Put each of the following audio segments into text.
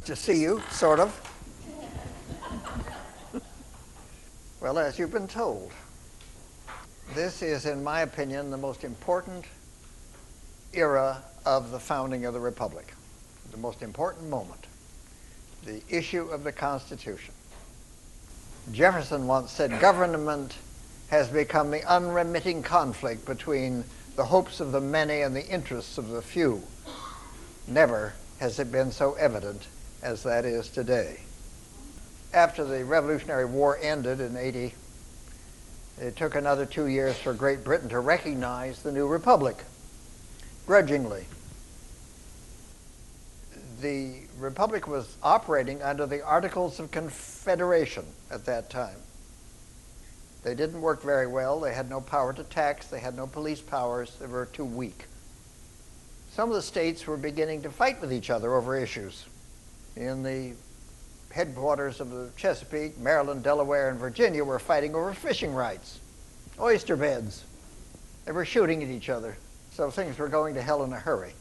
to see you, sort of. Well, as you've been told, this is, in my opinion, the most important era of the founding of the Republic, the most important moment, the issue of the Constitution. Jefferson once said, government has become the unremitting conflict between the hopes of the many and the interests of the few. Never has it been so evident as that is today. After the Revolutionary War ended in '80, it took another 2 years for Great Britain to recognize the new republic, grudgingly. The republic was operating under the Articles of Confederation at that time. They didn't work very well. They had no power to tax. They had no police powers. They were too weak. Some of the states were beginning to fight with each other over issues. In the headquarters of the Chesapeake, Maryland, Delaware, and Virginia were fighting over fishing rights, oyster beds. They were shooting at each other, so things were going to hell in a hurry.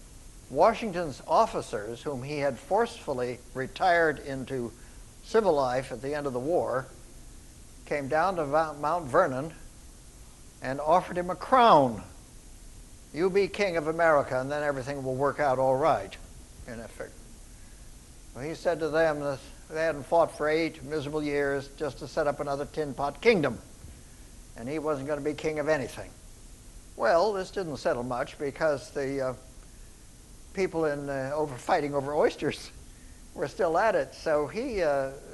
Washington's officers, whom he had forcefully retired into civil life at the end of the war, came down to Mount Vernon and offered him a crown. You be king of America, and then everything will work out all right, in effect. Well, he said to them that they hadn't fought for 8 miserable years just to set up another tin-pot kingdom, and he wasn't going to be king of anything. Well, this didn't settle much because the people fighting over oysters were still at it. So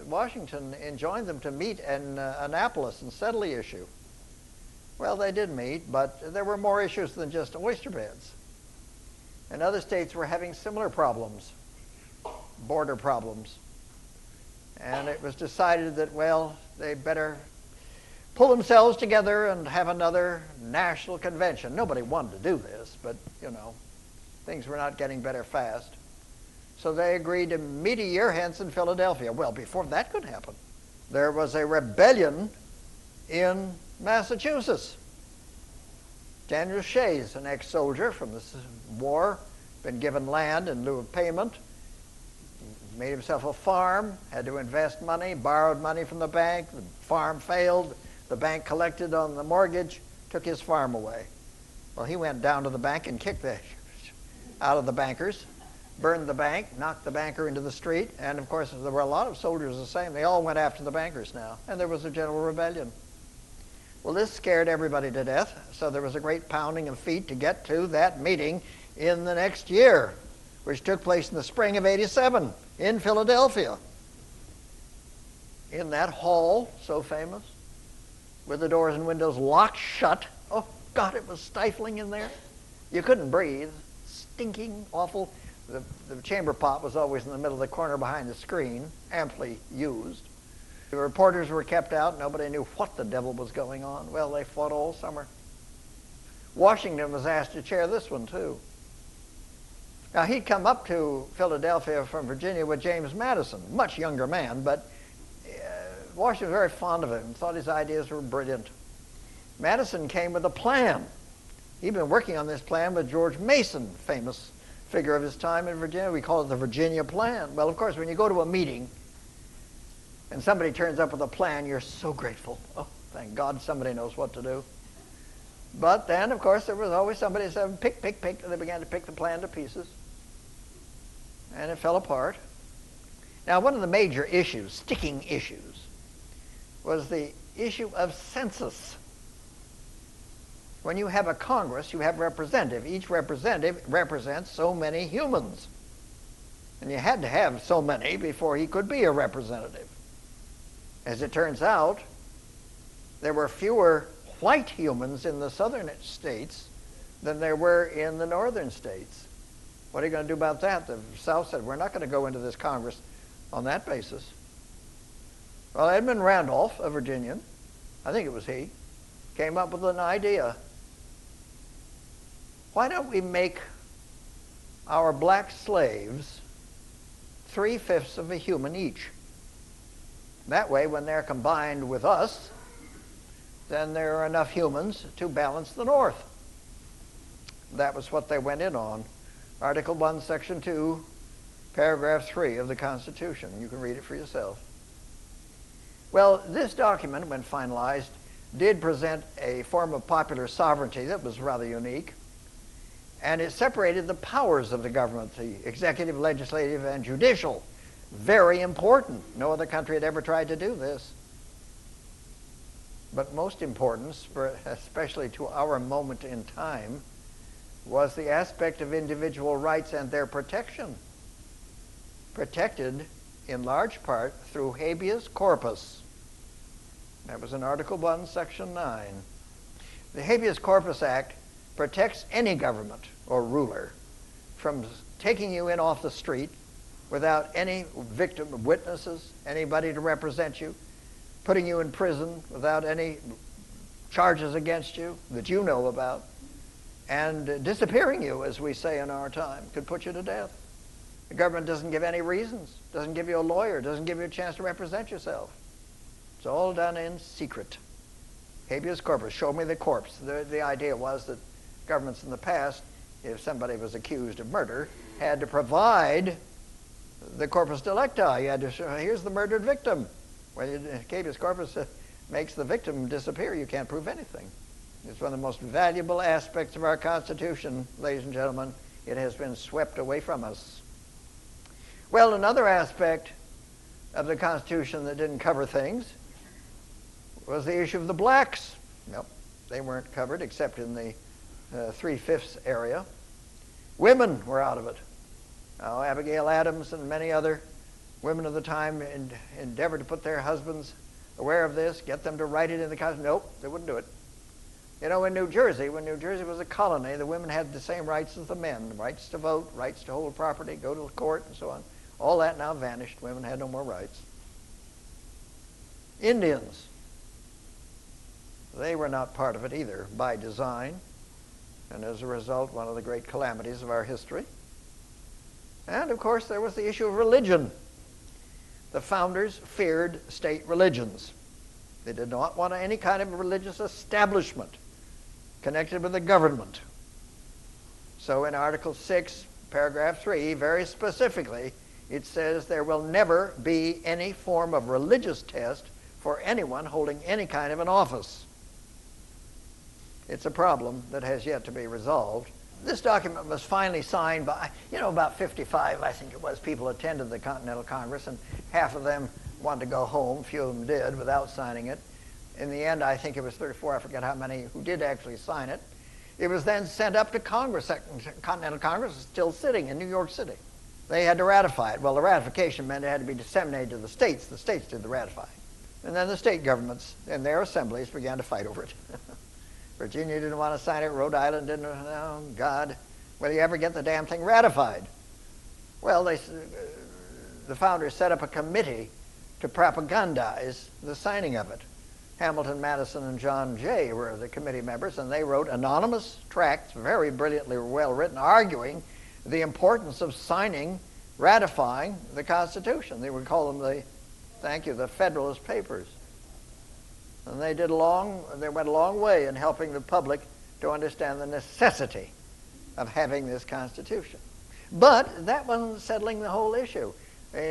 Washington enjoined them to meet in Annapolis and settle the issue. Well, they did meet, but there were more issues than just oyster beds. And other states were having similar problems, border problems. And it was decided that, well, they'd better pull themselves together and have another national convention. Nobody wanted to do this, but, you know, things were not getting better fast. So they agreed to meet a year hence in Philadelphia. Well, before that could happen, there was a rebellion in Massachusetts. Daniel Shays, an ex-soldier from the war, been given land in lieu of payment, made himself a farm, had to invest money, borrowed money from the bank, the farm failed, the bank collected on the mortgage, took his farm away. Well, he went down to the bank and kicked the out of the bankers, burned the bank, knocked the banker into the street, and of course there were a lot of soldiers the same. They all went after the bankers now, and there was a general rebellion. Well, this scared everybody to death, so there was a great pounding of feet to get to that meeting in the next year, which took place in the spring of '87 in Philadelphia. In that hall, so famous, with the doors and windows locked shut. Oh, God, it was stifling in there. You couldn't breathe. Stinking, awful. The chamber pot was always in the middle of the corner behind the screen, amply used. The reporters were kept out. Nobody knew what the devil was going on. Well, they fought all summer. Washington was asked to chair this one, too. Now, he'd come up to Philadelphia from Virginia with James Madison, much younger man, but Washington was very fond of him and thought his ideas were brilliant. Madison came with a plan. He'd been working on this plan with George Mason, famous figure of his time in Virginia. We call it the Virginia Plan. Well, of course, when you go to a meeting and somebody turns up with a plan, you're so grateful. Oh, thank God somebody knows what to do. But then, of course, there was always somebody who said, pick, pick, pick, and they began to pick the plan to pieces. And it fell apart. Now, one of the major issues, sticking issues, was the issue of census. When you have a Congress, you have representative. Each representative represents so many humans. And you had to have so many before he could be a representative. As it turns out, there were fewer white humans in the southern states than there were in the northern states. What are you going to do about that? The South said, we're not going to go into this Congress on that basis. Well, Edmund Randolph, a Virginian, I think it was he, came up with an idea. Why don't we make our black slaves 3/5 of a human each? That way, when they're combined with us, then there are enough humans to balance the North. That was what they went in on. Article 1, Section 2 paragraph 3 of the Constitution. You can read it for yourself. Well, this document, when finalized, did present a form of popular sovereignty that was rather unique, and it separated the powers of the government, the executive, legislative, and judicial. Very important. No other country had ever tried to do this. But most important, especially to our moment in time, was the aspect of individual rights and their protection. Protected in large part through habeas corpus. That was in Article 1, Section 9. The Habeas Corpus Act protects any government or ruler from taking you in off the street without any victim witnesses, anybody to represent you, putting you in prison without any charges against you that you know about, and disappearing you, as we say in our time, could put you to death. The government doesn't give any reasons, doesn't give you a lawyer, doesn't give you a chance to represent yourself. It's all done in secret. Habeas corpus, show me the corpse. The idea was that governments in the past, if somebody was accused of murder, had to provide the corpus delicti. You had to show, here's the murdered victim. Well, habeas corpus makes the victim disappear. You can't prove anything. It's one of the most valuable aspects of our Constitution, ladies and gentlemen. It has been swept away from us. Well, another aspect of the Constitution that didn't cover things was the issue of the blacks. Nope, they weren't covered except in the 3/5 area. Women were out of it. Now, Abigail Adams and many other women of the time endeavored to put their husbands aware of this, get them to write it in the Constitution. Nope, they wouldn't do it. You know, in New Jersey, when New Jersey was a colony, the women had the same rights as the men, rights to vote, rights to hold property, go to the court, and so on. All that now vanished. Women had no more rights. Indians, they were not part of it either, by design, and as a result, one of the great calamities of our history. And, of course, there was the issue of religion. The founders feared state religions. They did not want any kind of religious establishment connected with the government. So in Article 6, paragraph 3, very specifically, it says there will never be any form of religious test for anyone holding any kind of an office. It's a problem that has yet to be resolved. This document was finally signed by, about 55, I think it was, people attended the Continental Congress, and half of them wanted to go home. Few of them did without signing it. In the end, I think it was 34, I forget how many, who did actually sign it. It was then sent up to Congress. Continental Congress is still sitting in New York City. They had to ratify it. Well, the ratification meant it had to be disseminated to the states. The states did the ratifying. And then the state governments and their assemblies began to fight over it. Virginia didn't want to sign it. Rhode Island didn't. Oh, God. Will you ever get the damn thing ratified? Well, the founders set up a committee to propagandize the signing of it. Hamilton, Madison, and John Jay were the committee members, and they wrote anonymous tracts, very brilliantly well written, arguing the importance of ratifying the Constitution. They would call them the Federalist Papers. And they went a long way in helping the public to understand the necessity of having this Constitution. But that wasn't settling the whole issue.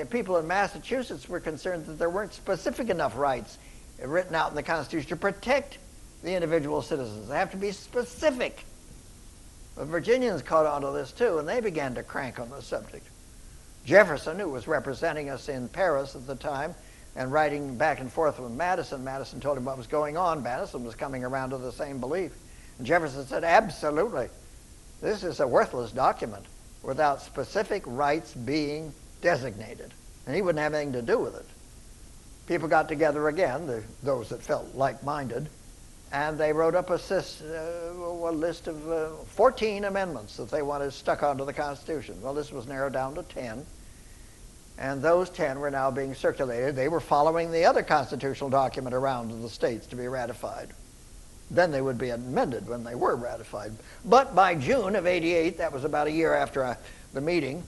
People in Massachusetts were concerned that there weren't specific enough rights written out in the Constitution to protect the individual citizens. They have to be specific. The Virginians caught on to this too, and they began to crank on the subject. Jefferson, who was representing us in Paris at the time and writing back and forth with Madison told him what was going on. Madison was coming around to the same belief. And Jefferson said, absolutely, this is a worthless document without specific rights being designated. And he wouldn't have anything to do with it. People got together again, those that felt like-minded, and they wrote up a list of 14 amendments that they wanted stuck onto the Constitution. Well, this was narrowed down to 10, and those 10 were now being circulated. They were following the other constitutional document around to the states to be ratified. Then they would be amended when they were ratified. But by June of '88, that was about a year after the meeting,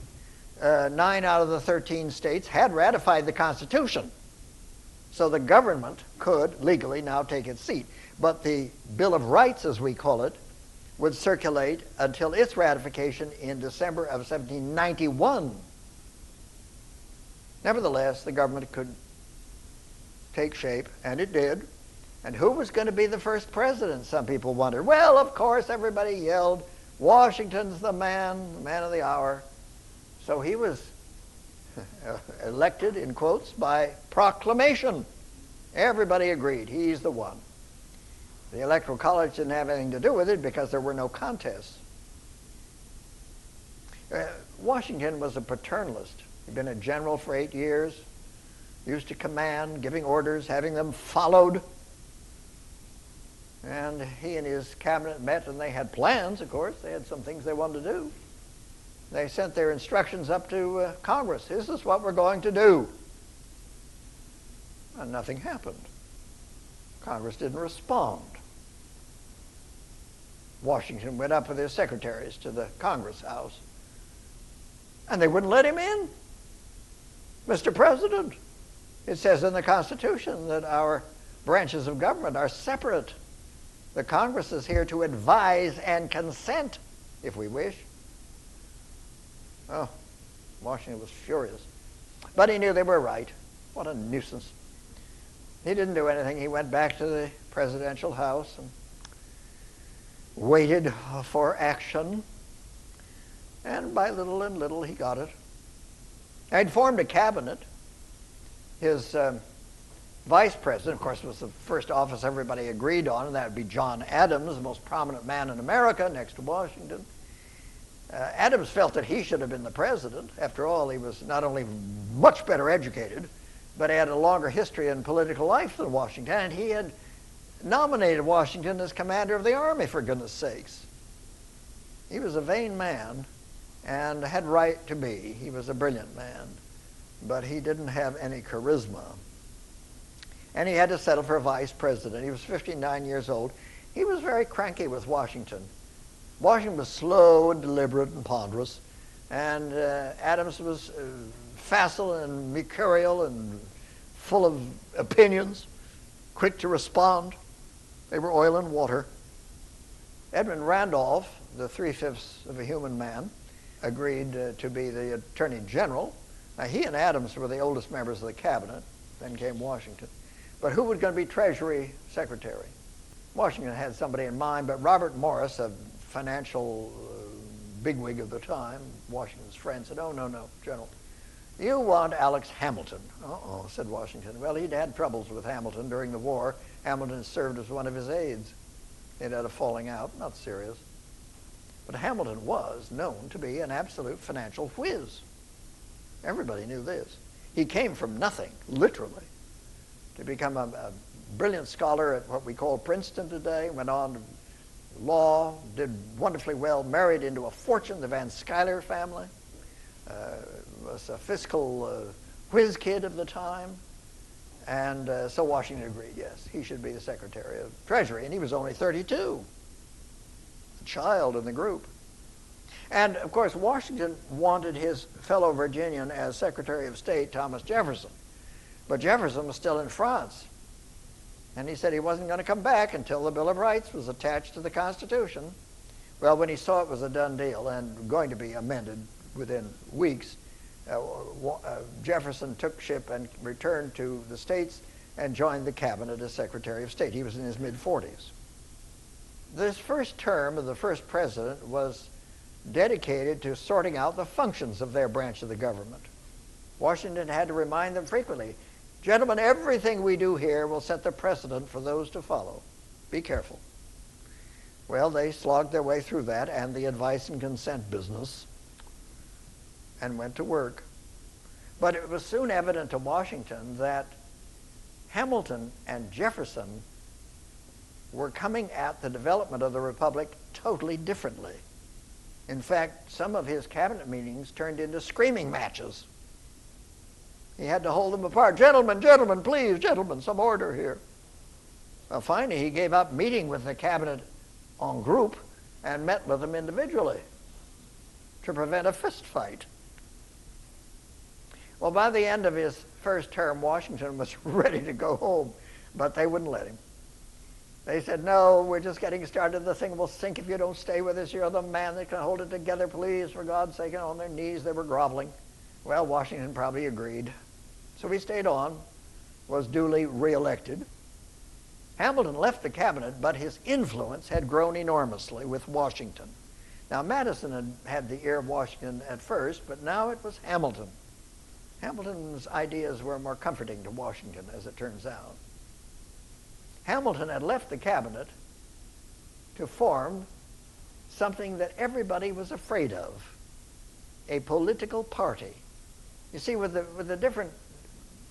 9 out of the 13 states had ratified the Constitution. So the government could legally now take its seat. But the Bill of Rights, as we call it, would circulate until its ratification in December of 1791. Nevertheless, the government could take shape, and it did. And who was going to be the first president, some people wondered. Well, of course, everybody yelled, Washington's the man of the hour. So he was elected, in quotes, by proclamation. Everybody agreed, he's the one. The Electoral College didn't have anything to do with it because there were no contests. Washington was a paternalist. He'd been a general for 8 years, used to command, giving orders, having them followed. And he and his cabinet met, and they had plans, of course. They had some things they wanted to do. They sent their instructions up to Congress. This is what we're going to do. And nothing happened. Congress didn't respond. Washington went up with his secretaries to the Congress House, and they wouldn't let him in. Mr. President, it says in the Constitution that our branches of government are separate. The Congress is here to advise and consent, if we wish. Oh, Washington was furious. But he knew they were right. What a nuisance. He didn't do anything. He went back to the presidential house and waited for action. And by little and little, he got it. He'd formed a cabinet. His vice president, of course, was the first office everybody agreed on, and that would be John Adams, the most prominent man in America next to Washington. Adams felt that he should have been the president. After all, he was not only much better educated, but he had a longer history in political life than Washington, and he had nominated Washington as commander of the army, for goodness sakes. He was a vain man and had right to be. He was a brilliant man, but he didn't have any charisma. And he had to settle for vice president. He was 59 years old. He was very cranky with Washington. Washington was slow and deliberate and ponderous, and Adams was facile and mercurial and full of opinions, quick to respond. They were oil and water. Edmund Randolph, the 3/5 of a human man, agreed to be the Attorney General. Now, he and Adams were the oldest members of the cabinet. Then came Washington. But who was going to be Treasury Secretary? Washington had somebody in mind, but Robert Morris, a financial bigwig of the time, Washington's friend, said, "Oh, no, General. You want Alex Hamilton." "Uh-oh," said Washington. Well, he'd had troubles with Hamilton during the war. Hamilton served as one of his aides. They'd had a falling out, not serious. But Hamilton was known to be an absolute financial whiz. Everybody knew this. He came from nothing, literally, to become a brilliant scholar at what we call Princeton today, went on to law, did wonderfully well, married into a fortune, the Van Schuyler family, was a fiscal whiz kid of the time, and so Washington agreed, yes, he should be the Secretary of Treasury, and he was only 32, a child in the group. And, of course, Washington wanted his fellow Virginian as Secretary of State, Thomas Jefferson. But Jefferson was still in France. And he said he wasn't going to come back until the Bill of Rights was attached to the Constitution. Well, when he saw it was a done deal and going to be amended within weeks, Jefferson took ship and returned to the States and joined the cabinet as Secretary of State. He was in his mid-40s. This first term of the first president was dedicated to sorting out the functions of their branch of the government. Washington had to remind them frequently, "Gentlemen, everything we do here will set the precedent for those to follow. Be careful." Well, they slogged their way through that and the advice and consent business and went to work. But it was soon evident to Washington that Hamilton and Jefferson were coming at the development of the Republic totally differently. In fact, some of his cabinet meetings turned into screaming matches. He had to hold them apart. Gentlemen, please, gentlemen, some order here." Well, finally, he gave up meeting with the cabinet en groupe and met with them individually to prevent a fist fight. Well, by the end of his first term, Washington was ready to go home, but they wouldn't let him. They said, "No, we're just getting started. The thing will sink if you don't stay with us. You're the man that can hold it together, please, for God's sake." And on their knees, they were groveling. Well, Washington probably agreed. So he stayed on, was duly reelected. Hamilton left the cabinet, but his influence had grown enormously with Washington. Now, Madison had the ear of Washington at first, but now it was Hamilton. Hamilton's ideas were more comforting to Washington, as it turns out. Hamilton had left the cabinet to form something that everybody was afraid of, a political party. You see, with the different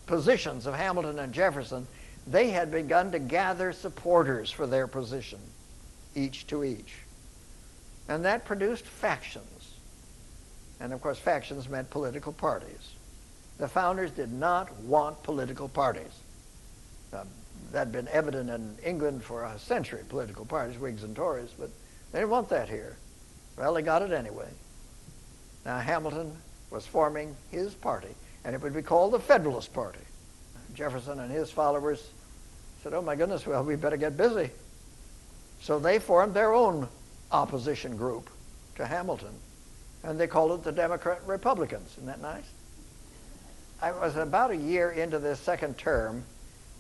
positions of Hamilton and Jefferson, they had begun to gather supporters for their position, each to each. And that produced factions. And of course, factions meant political parties. The founders did not want political parties. That had been evident in England for a century, political parties, Whigs and Tories, but they didn't want that here. Well, they got it anyway. Now, Hamilton was forming his party, and it would be called the Federalist Party. Jefferson and his followers said, oh my goodness, well, we better get busy. So they formed their own opposition group to Hamilton, and they called it the Democrat Republicans. Isn't that nice? I was about a year into this second term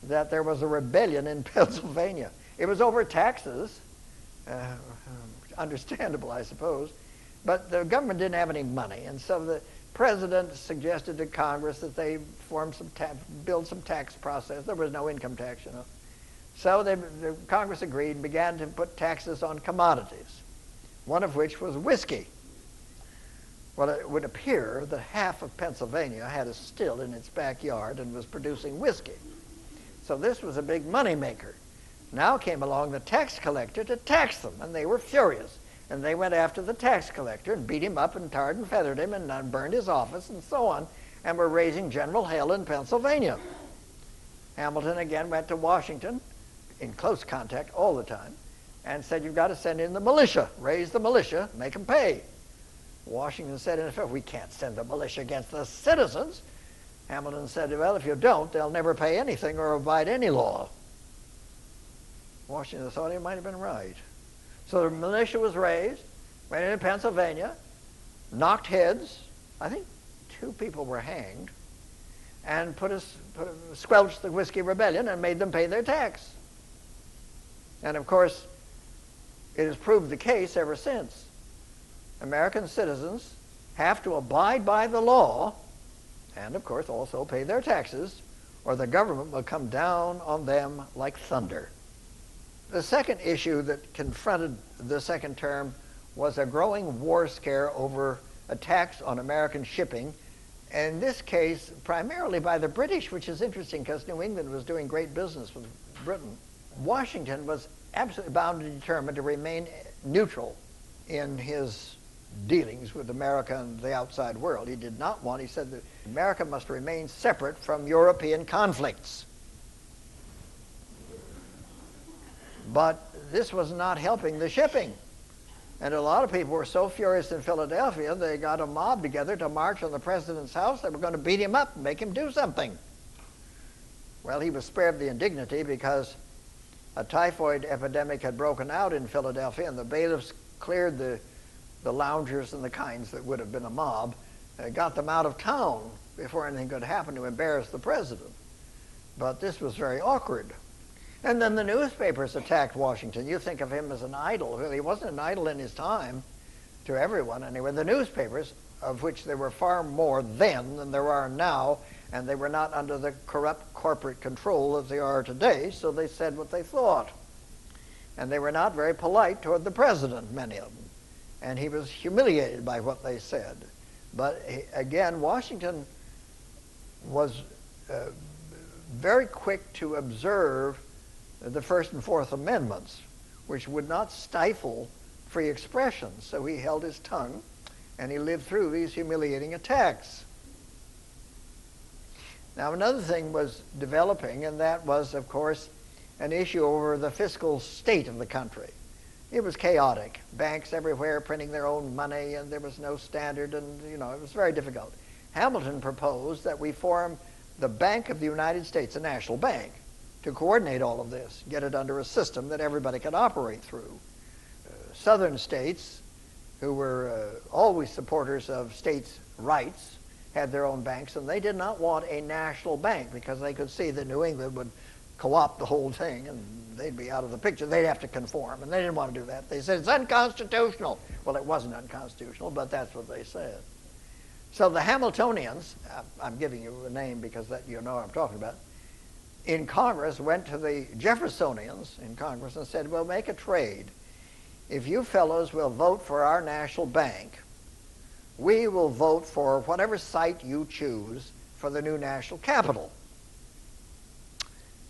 that there was a rebellion in Pennsylvania. It was over taxes, understandable, I suppose, but the government didn't have any money, and so the president suggested to Congress that they build some tax process. There was no income tax, you know. So the Congress agreed and began to put taxes on commodities, one of which was whiskey. Well, it would appear that half of Pennsylvania had a still in its backyard and was producing whiskey. So this was a big money maker. Now came along the tax collector to tax them, and they were furious. And they went after the tax collector and beat him up and tarred and feathered him and burned his office and so on, and were raising general hell in Pennsylvania. Hamilton again went to Washington, in close contact all the time, and said, you've got to send in the militia, raise the militia, make them pay. Washington said, in effect, we can't send the militia against the citizens. Hamilton said, well, if you don't, they'll never pay anything or abide any law. Washington thought he might have been right. So the militia was raised, went into Pennsylvania, knocked heads. I think 2 people were hanged, and squelched the whiskey rebellion and made them pay their tax. And of course, it has proved the case ever since. American citizens have to abide by the law and, of course, also pay their taxes, or the government will come down on them like thunder. The second issue that confronted the second term was a growing war scare over attacks on American shipping, and in this case, primarily by the British, which is interesting because New England was doing great business with Britain. Washington was absolutely bound and determined to remain neutral in his dealings with America and the outside world. He did not want, he said that America must remain separate from European conflicts. But this was not helping the shipping. And a lot of people were so furious in Philadelphia, they got a mob together to march on the president's house. They were going to beat him up and make him do something. Well, he was spared the indignity because a typhoid epidemic had broken out in Philadelphia, and the bailiffs cleared the loungers and the kinds that would have been a mob, got them out of town before anything could happen to embarrass the president. But this was very awkward. And then the newspapers attacked Washington. You think of him as an idol. Well, he wasn't an idol in his time, to everyone anyway. The newspapers, of which there were far more then than there are now, and they were not under the corrupt corporate control as they are today, so they said what they thought. And they were not very polite toward the president, many of them. And he was humiliated by what they said. But again, Washington was very quick to observe the First and Fourth Amendments, which would not stifle free expression. So he held his tongue, and he lived through these humiliating attacks. Now, another thing was developing, and that was, of course, an issue over the fiscal state of the country. It was chaotic. Banks everywhere printing their own money, and there was no standard, and, you know, it was very difficult. Hamilton proposed that we form the Bank of the United States, a national bank, to coordinate all of this, get it under a system that everybody could operate through. Southern states, who were always supporters of states' rights, had their own banks, and they did not want a national bank because they could see that New England would co-opt the whole thing and they'd be out of the picture. They'd have to conform, and they didn't want to do that. They said it's unconstitutional. Well, it wasn't unconstitutional, but that's what they said. So the Hamiltonians, I'm giving you a name because that you know what I'm talking about, in Congress went to the Jeffersonians in Congress and said, we'll make a trade. If you fellows will vote for our national bank, we will vote for whatever site you choose for the new national capital.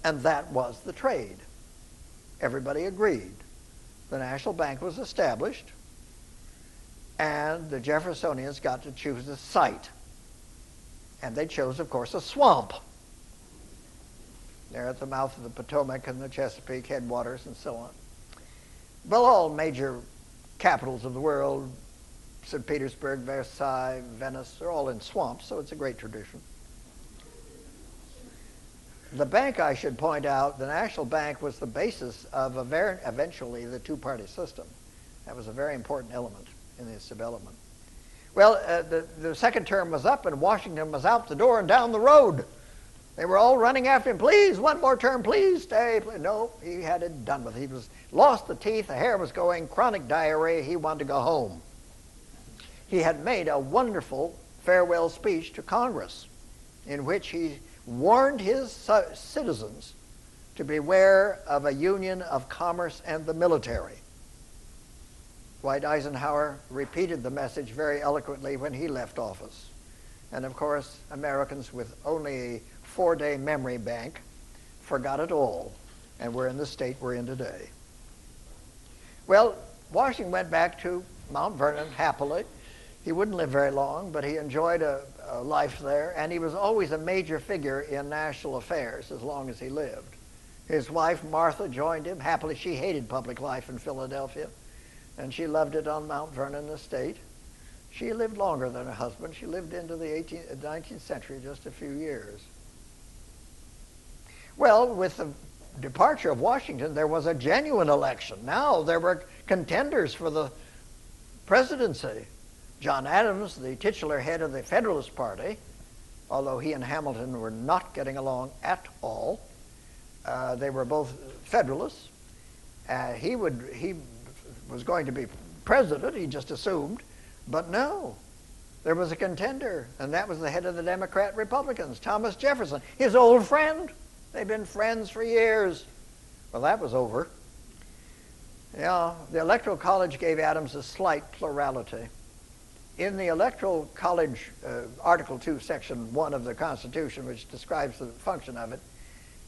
And that was the trade. Everybody agreed. The national bank was established, and the Jeffersonians got to choose a site. And they chose, of course, a swamp. There at the mouth of the Potomac and the Chesapeake headwaters and so on. Well, all major capitals of the world, St. Petersburg, Versailles, Venice, are all in swamps, so it's a great tradition. The bank, I should point out, the national bank was the basis of eventually the two-party system. That was a very important element in this development. Well, the second term was up, and Washington was out the door and down the road. They were all running after him. Please, one more term, please stay. Please. No, he had it done with. He was lost the teeth, the hair was going, chronic diarrhea. He wanted to go home. He had made a wonderful farewell speech to Congress in which he warned his citizens to beware of a union of commerce and the military. Dwight Eisenhower repeated the message very eloquently when he left office. And of course, Americans with only a 4-day memory bank forgot it all, and we're in the state we're in today. Well, Washington went back to Mount Vernon happily. He wouldn't live very long, but he enjoyed a life there, and he was always a major figure in national affairs as long as he lived. His wife, Martha, joined him happily. She hated public life in Philadelphia, and she loved it on Mount Vernon estate. She lived longer than her husband. She lived into the 19th century, just a few years. Well, with the departure of Washington, there was a genuine election. Now there were contenders for the presidency. John Adams, the titular head of the Federalist Party, although he and Hamilton were not getting along at all, they were both Federalists. He was going to be president, he just assumed, but no. There was a contender, and that was the head of the Democrat Republicans, Thomas Jefferson, his old friend. They'd been friends for years. Well, that was over. Yeah, the Electoral College gave Adams a slight plurality. In the Electoral College, Article 2, Section 1 of the Constitution, which describes the function of it,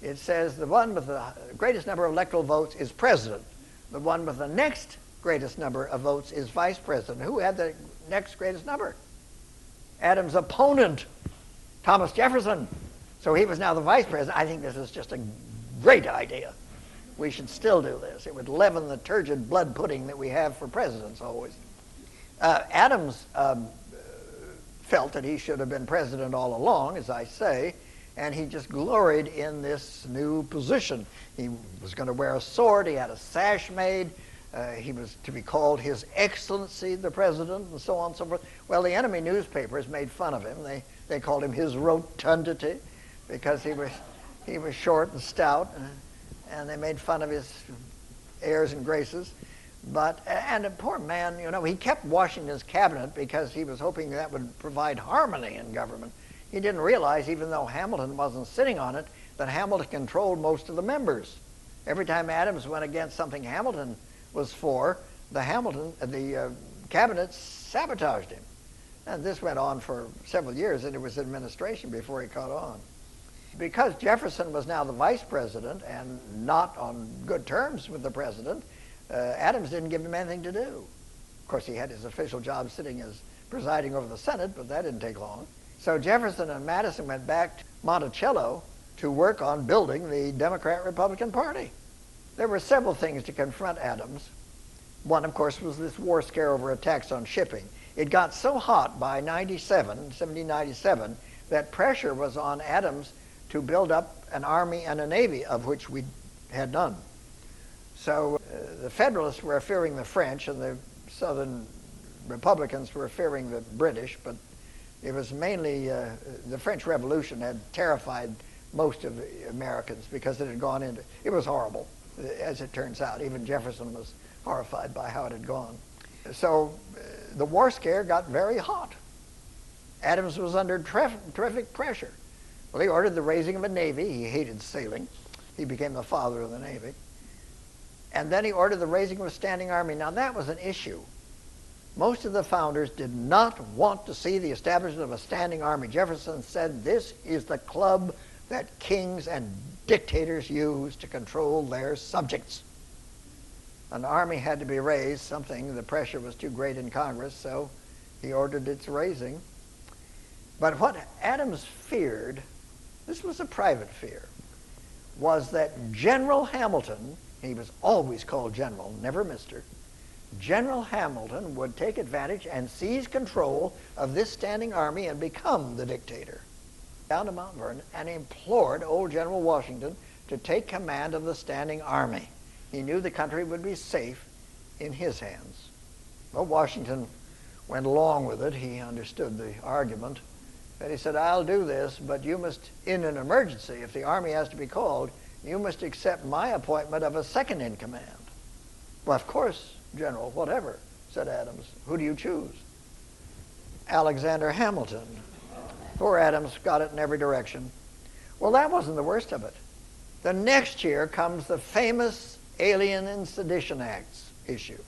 it says the one with the greatest number of electoral votes is president. The one with the next greatest number of votes is vice president. Who had the next greatest number? Adams' opponent, Thomas Jefferson. So he was now the vice president. I think this is just a great idea. We should still do this. It would leaven the turgid blood pudding that we have for presidents always. Adams felt that he should have been president all along, as I say, and he just gloried in this new position. He was going to wear a sword. He had a sash made. He was to be called His Excellency the President, and so on and so forth. Well, the enemy newspapers made fun of him. They called him His Rotundity because he was short and stout, and they made fun of his airs and graces. And a poor man, you know, he kept Washington's cabinet because he was hoping that would provide harmony in government. He didn't realize, even though Hamilton wasn't sitting on it, that Hamilton controlled most of the members. Every time Adams went against something Hamilton was for, the cabinet sabotaged him. And this went on for several years, and it was administration before he caught on. Because Jefferson was now the vice president and not on good terms with the president, Adams didn't give him anything to do. Of course, he had his official job sitting as presiding over the Senate, but that didn't take long. So Jefferson and Madison went back to Monticello to work on building the Democrat-Republican Party. There were several things to confront Adams. One, of course, was this war scare over a tax on shipping. It got so hot by 1797, that pressure was on Adams to build up an army and a navy, of which we had none. So the Federalists were fearing the French, and the Southern Republicans were fearing the British, but It was mainly the French Revolution had terrified most of the Americans because it had gone into, it was horrible, as it turns out. Even Jefferson was horrified by how it had gone. So the war scare got very hot. Adams was under terrific pressure. Well, he ordered the raising of a navy. He hated sailing. He became the father of the Navy. And then he ordered the raising of a standing army. Now, that was an issue. Most of the founders did not want to see the establishment of a standing army. Jefferson said, this is the club that kings and dictators use to control their subjects. An army had to be raised, something, the pressure was too great in Congress, so he ordered its raising. But what Adams feared, this was a private fear, was that General Hamilton, he was always called General, never Mr., General Hamilton would take advantage and seize control of this standing army and become the dictator. Down to Mount Vernon and implored old General Washington to take command of the standing army. He knew the country would be safe in his hands. Well, Washington went along with it. He understood the argument. And he said, I'll do this, but you must, in an emergency, if the army has to be called, you must accept my appointment of a second in command. Well, of course, General, whatever, said Adams. Who do you choose? Alexander Hamilton. Poor Adams got it in every direction. Well, that wasn't the worst of it. The next year comes the famous Alien and Sedition Acts issue.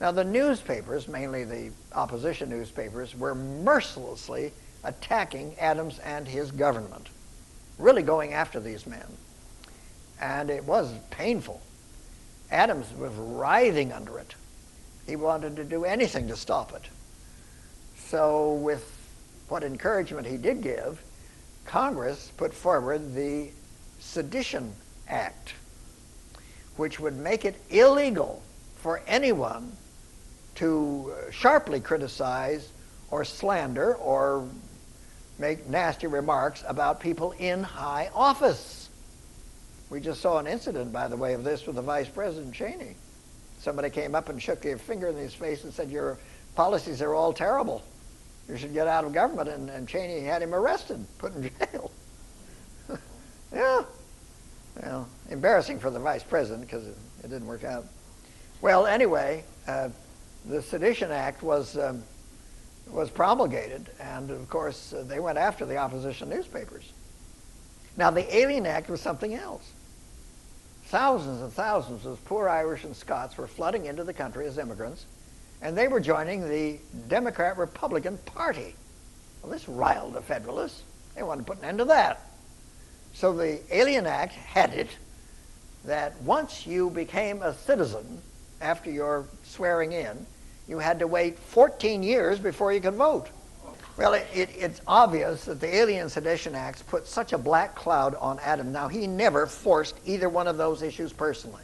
Now, the newspapers, mainly the opposition newspapers, were mercilessly attacking Adams and his government, really going after these men. And it was painful. Adams was writhing under it. He wanted to do anything to stop it. So with what encouragement he did give, Congress put forward the Sedition Act, which would make it illegal for anyone to sharply criticize or slander or make nasty remarks about people in high office. We just saw an incident, by the way, of this with the Vice President Cheney. Somebody came up and shook their finger in his face and said, your policies are all terrible. You should get out of government. And Cheney had him arrested, put in jail. Yeah. Well, embarrassing for the Vice President because it didn't work out. Well, anyway, the Sedition Act was promulgated, and of course they went after the opposition newspapers. Now, the Alien Act was something else. Thousands and thousands of poor Irish and Scots were flooding into the country as immigrants, and they were joining the Democrat-Republican Party. Well, this riled the Federalists. They wanted to put an end to that. So the Alien Act had it that once you became a citizen after your swearing in, you had to wait 14 years before you could vote. Well, it's obvious that the Alien Sedition Acts put such a black cloud on Adams. Now, he never forced either one of those issues personally.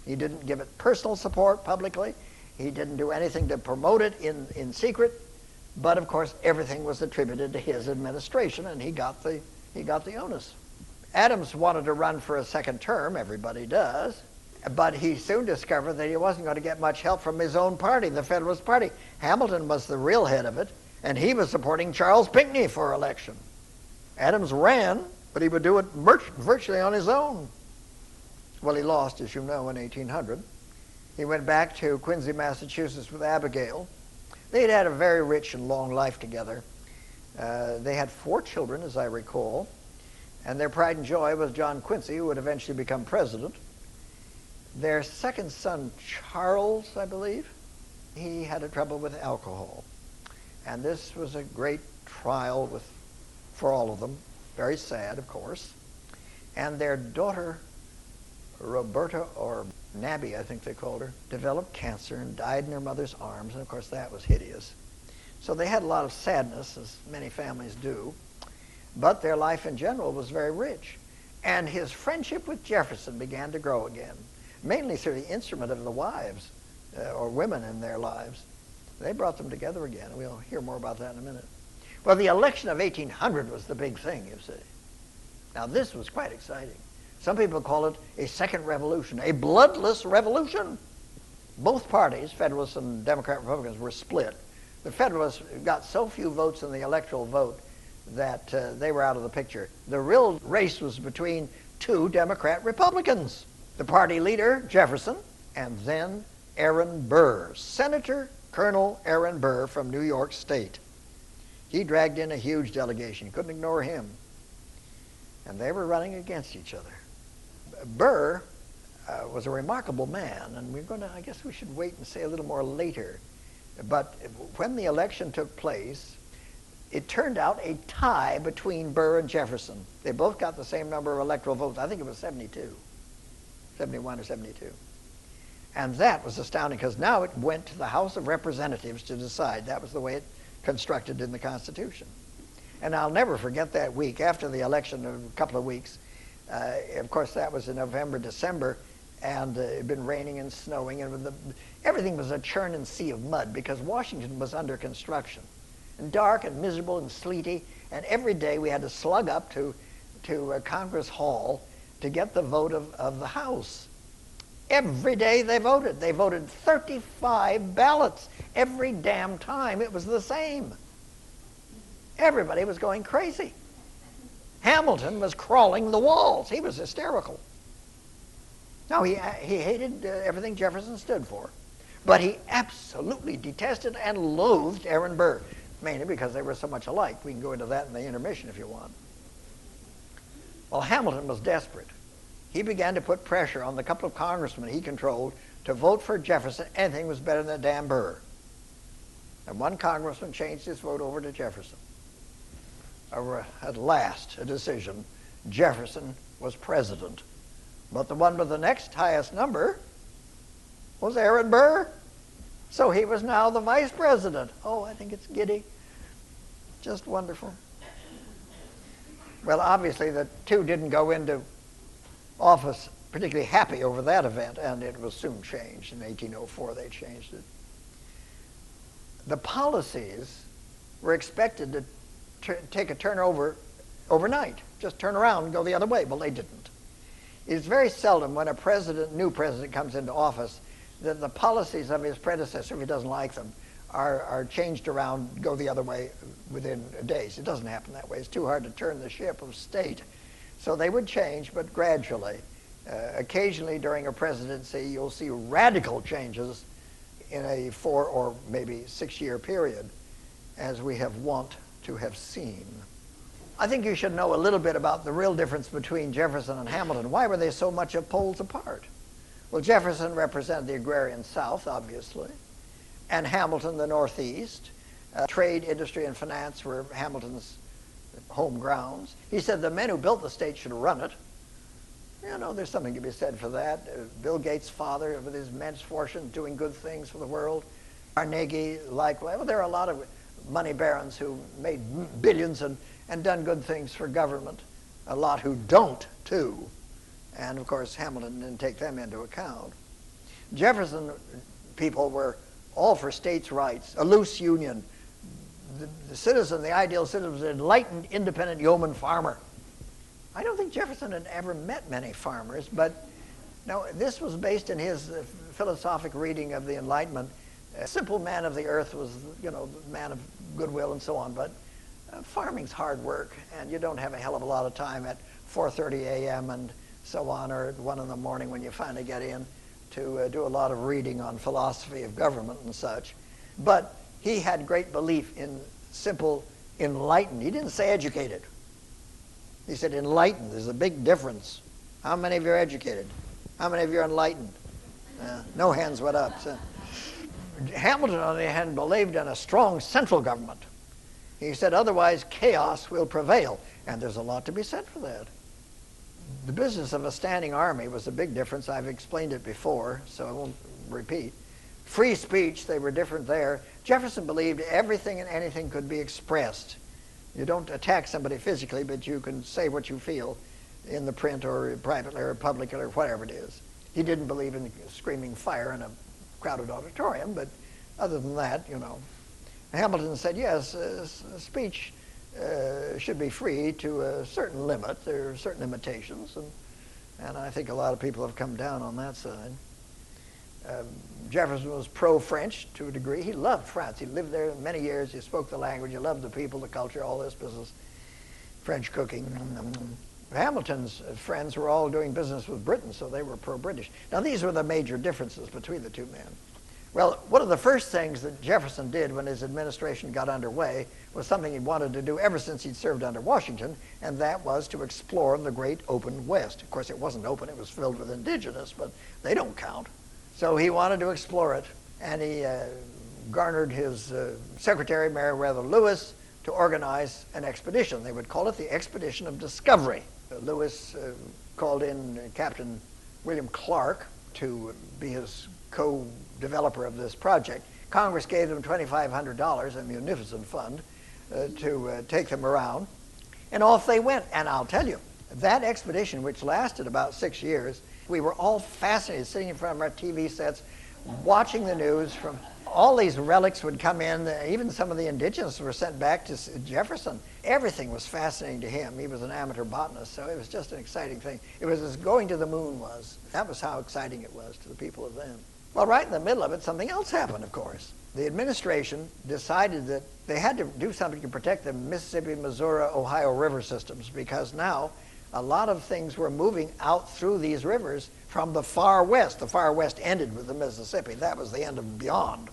He didn't give it personal support publicly. He didn't do anything to promote it in secret. But, of course, everything was attributed to his administration, and he got the onus. Adams wanted to run for a second term. Everybody does. But he soon discovered that he wasn't going to get much help from his own party, the Federalist Party. Hamilton was the real head of it, and he was supporting Charles Pinckney for election. Adams ran, but he would do it virtually on his own. Well, he lost, as you know, in 1800. He went back to Quincy, Massachusetts with Abigail. They'd had a very rich and long life together. They had 4 children, as I recall, and their pride and joy was John Quincy, who would eventually become president. Their second son, Charles, I believe, he had a trouble with alcohol. And this was a great trial for all of them. Very sad, of course. And their daughter, Roberta, or Nabby, I think they called her, developed cancer and died in her mother's arms. And, of course, that was hideous. So they had a lot of sadness, as many families do. But their life in general was very rich. And his friendship with Jefferson began to grow again, mainly through the instrument of the wives, or women in their lives. They brought them together again. We'll hear more about that in a minute. Well, the election of 1800 was the big thing, you see. Now, this was quite exciting. Some people call it a second revolution, a bloodless revolution. Both parties, Federalists and Democrat Republicans, were split. The Federalists got so few votes in the electoral vote that they were out of the picture. The real race was between two Democrat Republicans, the party leader, Jefferson, and then Aaron Burr, Senator Colonel Aaron Burr from New York State. He dragged in a huge delegation. You couldn't ignore him. And they were running against each other. Burr was a remarkable man, and I guess we should wait and say a little more later. But when the election took place, it turned out a tie between Burr and Jefferson. They both got the same number of electoral votes. I think it was 71 or 72. And that was astounding, because now it went to the House of Representatives to decide. That was the way it constructed in the Constitution. And I'll never forget that week after the election, a couple of weeks. Of course, that was in November, December, and it had been raining and snowing, and everything was a churn and sea of mud, because Washington was under construction. And dark and miserable and sleety, and every day we had to slug up to Congress Hall to get the vote of the House. Every day they voted. They voted 35 ballots. Every damn time it was the same. Everybody was going crazy. Hamilton was crawling the walls. He was hysterical. Now, he hated everything Jefferson stood for, but he absolutely detested and loathed Aaron Burr, mainly because they were so much alike. We can go into that in the intermission if you want. Well, Hamilton was desperate. He began to put pressure on the couple of congressmen he controlled to vote for Jefferson. Anything was better than damn Burr. And one congressman changed his vote over to Jefferson. At last, a decision. Jefferson was president. But the one with the next highest number was Aaron Burr. So he was now the vice president. Oh, I think it's giddy. Just wonderful. Well, obviously, the two didn't go into office particularly happy over that event, and it was soon changed. In 1804, they changed it. The policies were expected to take a turnover overnight, just turn around and go the other way. Well, they didn't. It's very seldom when a new president comes into office that the policies of his predecessor, if he doesn't like them, are changed around, go the other way within days. It doesn't happen that way. It's too hard to turn the ship of state. So they would change, but gradually. Occasionally during a presidency, you'll see radical changes in a 4 or maybe 6 year period, as we have wont to have seen. I think you should know a little bit about the real difference between Jefferson and Hamilton. Why were they so much of poles apart? Well, Jefferson represented the agrarian South, obviously, and Hamilton the Northeast. Trade, industry, and finance were Hamilton's home grounds. He said the men who built the state should run it. You know, there's something to be said for that. Bill Gates' father, with his immense fortune, doing good things for the world. Carnegie, likewise. Well, there are a lot of money barons who made billions and done good things for government. A lot who don't, too. And, of course, Hamilton didn't take them into account. Jefferson people were all for states' rights, a loose union. The citizen, the ideal citizen, was an enlightened, independent yeoman farmer. I don't think Jefferson had ever met many farmers, but no, this was based in his philosophic reading of the Enlightenment. A simple man of the earth was, you know, the man of goodwill and so on, but farming's hard work, and you don't have a hell of a lot of time at 4:30 a.m. and so on, or at 1 in the morning when you finally get in to do a lot of reading on philosophy of government and such. But he had great belief in simple enlightened. He didn't say educated. He said enlightened. There's a big difference. How many of you are educated? How many of you are enlightened? No hands went up. So, Hamilton, on the other hand, believed in a strong central government. He said, otherwise chaos will prevail. And there's a lot to be said for that. The business of a standing army was a big difference. I've explained it before, so I won't repeat. Free speech, they were different there. Jefferson believed everything and anything could be expressed. You don't attack somebody physically, but you can say what you feel in the print or privately or publicly or whatever it is. He didn't believe in screaming fire in a crowded auditorium, but other than that, you know. Hamilton said, yes, speech should be free to a certain limit. There are certain limitations, and I think a lot of people have come down on that side. Jefferson was pro-French to a degree. He loved France. He lived there many years. He spoke the language. He loved the people, the culture, all this business. French cooking. Hamilton's friends were all doing business with Britain, so they were pro-British. Now, these were the major differences between the two men. Well, one of the first things that Jefferson did when his administration got underway was something he'd wanted to do ever since he'd served under Washington, and that was to explore the great open West. Of course, it wasn't open. It was filled with indigenous, but they don't count. So he wanted to explore it, and he garnered his secretary, Meriwether Lewis, to organize an expedition. They would call it the Expedition of Discovery. Lewis called in Captain William Clark to be his co-developer of this project. Congress gave them $2,500, a munificent fund, to take them around. And off they went. And I'll tell you, that expedition, which lasted about 6 years, we were all fascinated, sitting in front of our TV sets, watching the news. From all these relics would come in. Even some of the indigenous were sent back to Jefferson. Everything was fascinating to him. He was an amateur botanist, so it was just an exciting thing. It was as going to the moon was. That was how exciting it was to the people of then. Well, right in the middle of it, something else happened, of course. The administration decided that they had to do something to protect the Mississippi, Missouri, Ohio river systems, because now a lot of things were moving out through these rivers from the far west. The far west ended with the Mississippi. That was the end of beyond.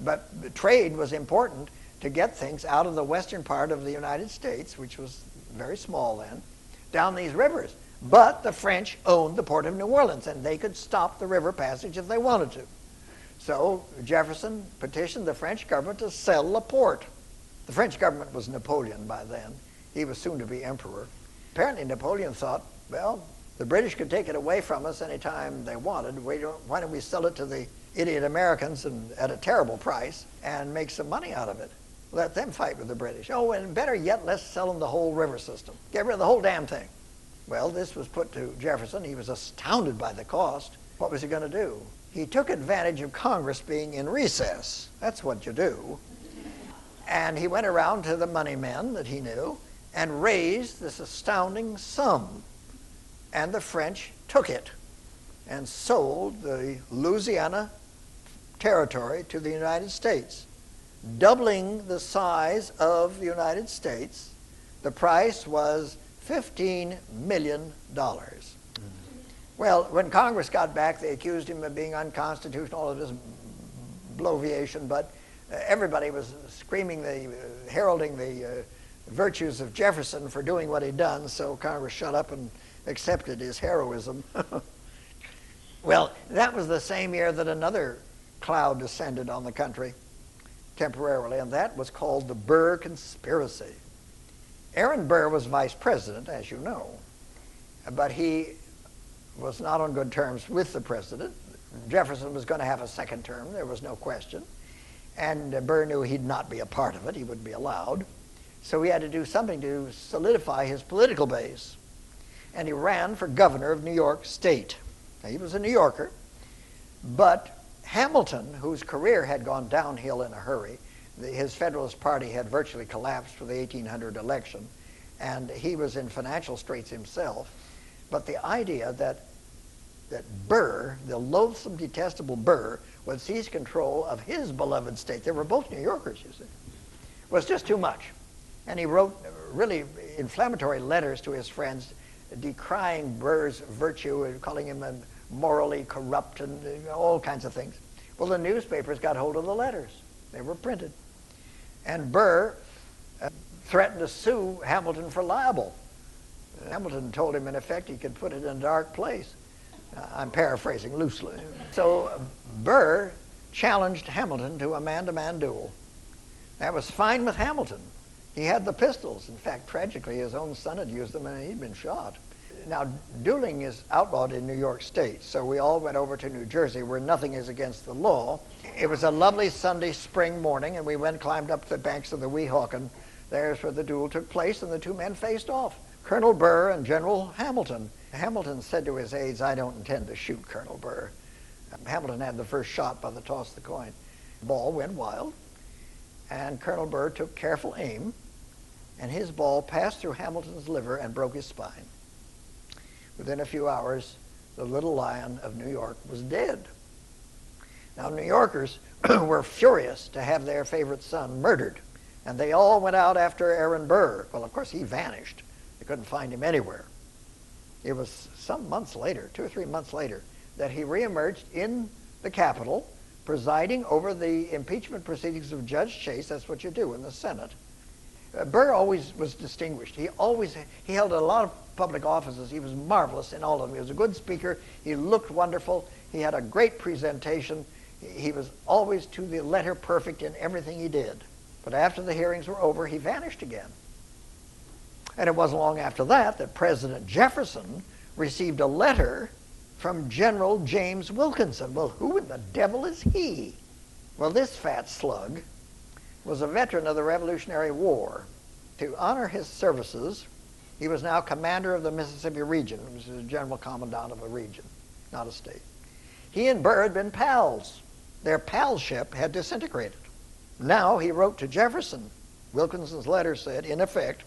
But the trade was important to get things out of the western part of the United States, which was very small then, down these rivers. But the French owned the port of New Orleans, and they could stop the river passage if they wanted to. So Jefferson petitioned the French government to sell the port. The French government was Napoleon by then. He was soon to be emperor. Apparently Napoleon thought, well, the British could take it away from us anytime they wanted. Why don't we sell it to the idiot Americans and at a terrible price and make some money out of it? Let them fight with the British. Oh, and better yet, let's sell them the whole river system. Get rid of the whole damn thing. Well, this was put to Jefferson. He was astounded by the cost. What was he going to do? He took advantage of Congress being in recess. That's what you do. And he went around to the money men that he knew and raised this astounding sum. And the French took it and sold the Louisiana territory to the United States, doubling the size of the United States. The price was $15 million. Well, when Congress got back, they accused him of being unconstitutional, all of this bloviation, but everybody was screaming, heralding the virtues of Jefferson for doing what he'd done, so Congress shut up and accepted his heroism. Well, that was the same year that another cloud descended on the country temporarily, and that was called the Burr Conspiracy. Aaron Burr was vice president, as you know, but he was not on good terms with the president. Jefferson was going to have a second term, there was no question, and Burr knew he'd not be a part of it, he wouldn't be allowed. So he had to do something to solidify his political base, and he ran for governor of New York State. Now, he was a New Yorker, but Hamilton, whose career had gone downhill in a hurry, his Federalist Party had virtually collapsed for the 1800 election, and he was in financial straits himself. But the idea that Burr, the loathsome, detestable Burr, would seize control of his beloved state, they were both New Yorkers, you see, was just too much. And he wrote really inflammatory letters to his friends decrying Burr's virtue and calling him morally corrupt and all kinds of things. Well, the newspapers got hold of the letters. They were printed. And Burr threatened to sue Hamilton for libel. Hamilton told him, in effect, he could put it in a dark place. I'm paraphrasing loosely. So Burr challenged Hamilton to a man-to-man duel. That was fine with Hamilton. He had the pistols. In fact, tragically, his own son had used them and he'd been shot. Now, dueling is outlawed in New York State, so we all went over to New Jersey where nothing is against the law. It was a lovely Sunday spring morning, and we climbed up the banks of the Weehawken. There's where the duel took place, and the two men faced off, Colonel Burr and General Hamilton. Hamilton said to his aides, "I don't intend to shoot Colonel Burr." Hamilton had the first shot by the toss of the coin. The ball went wild, and Colonel Burr took careful aim, and his ball passed through Hamilton's liver and broke his spine. Within a few hours, the little lion of New York was dead. Now, New Yorkers were furious to have their favorite son murdered, and they all went out after Aaron Burr. Well, of course, he vanished. They couldn't find him anywhere. It was some months later, 2 or 3 months later, that he reemerged in the Capitol, presiding over the impeachment proceedings of Judge Chase. That's what you do in the Senate. Burr always was distinguished. He held a lot of public offices. He was marvelous in all of them. He was a good speaker. He looked wonderful. He had a great presentation. He was always to the letter perfect in everything he did. But after the hearings were over, he vanished again. And it wasn't long after that that President Jefferson received a letter from General James Wilkinson. Well, who in the devil is he? Well, this fat slug was a veteran of the Revolutionary War. To honor his services, he was now commander of the Mississippi region. He was the general commandant of a region, not a state. He and Burr had been pals. Their palship had disintegrated. Now he wrote to Jefferson. Wilkinson's letter said, in effect,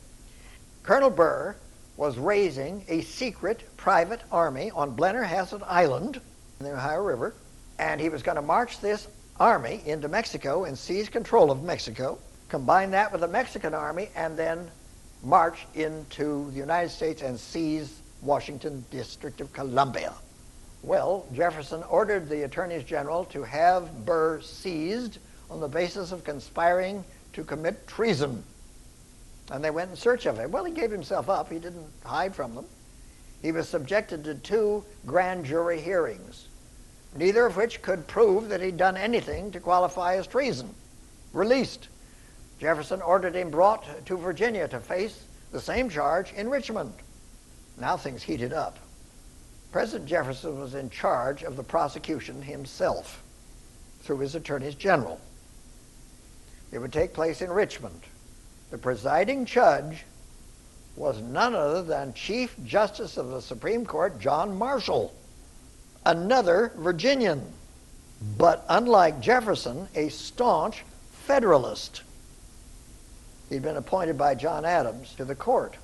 Colonel Burr was raising a secret private army on Blennerhassett Island in the Ohio River, and he was going to march this army into Mexico and seize control of Mexico, combine that with the Mexican army, and then march into the United States and seize Washington, District of Columbia. Well, Jefferson ordered the attorneys general to have Burr seized on the basis of conspiring to commit treason. And they went in search of him. Well, he gave himself up. He didn't hide from them. He was subjected to 2 grand jury hearings, neither of which could prove that he'd done anything to qualify as treason. Released. Jefferson ordered him brought to Virginia to face the same charge in Richmond. Now things heated up. President Jefferson was in charge of the prosecution himself through his attorneys general. It would take place in Richmond. The presiding judge was none other than Chief Justice of the Supreme Court, John Marshall, another Virginian, but unlike Jefferson, a staunch Federalist. He'd been appointed by John Adams to the court.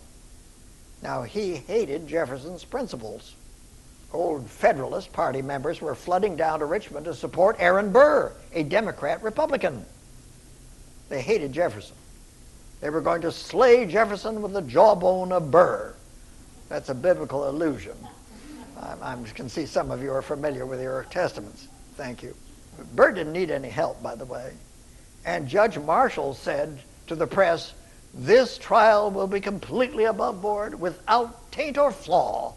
Now, he hated Jefferson's principles. Old Federalist Party members were flooding down to Richmond to support Aaron Burr, a Democrat-Republican. They hated Jefferson. They were going to slay Jefferson with the jawbone of Burr. That's a biblical allusion. I can see some of you are familiar with your testaments. Thank you. Burr didn't need any help, by the way. And Judge Marshall said to the press, "This trial will be completely above board, without taint or flaw."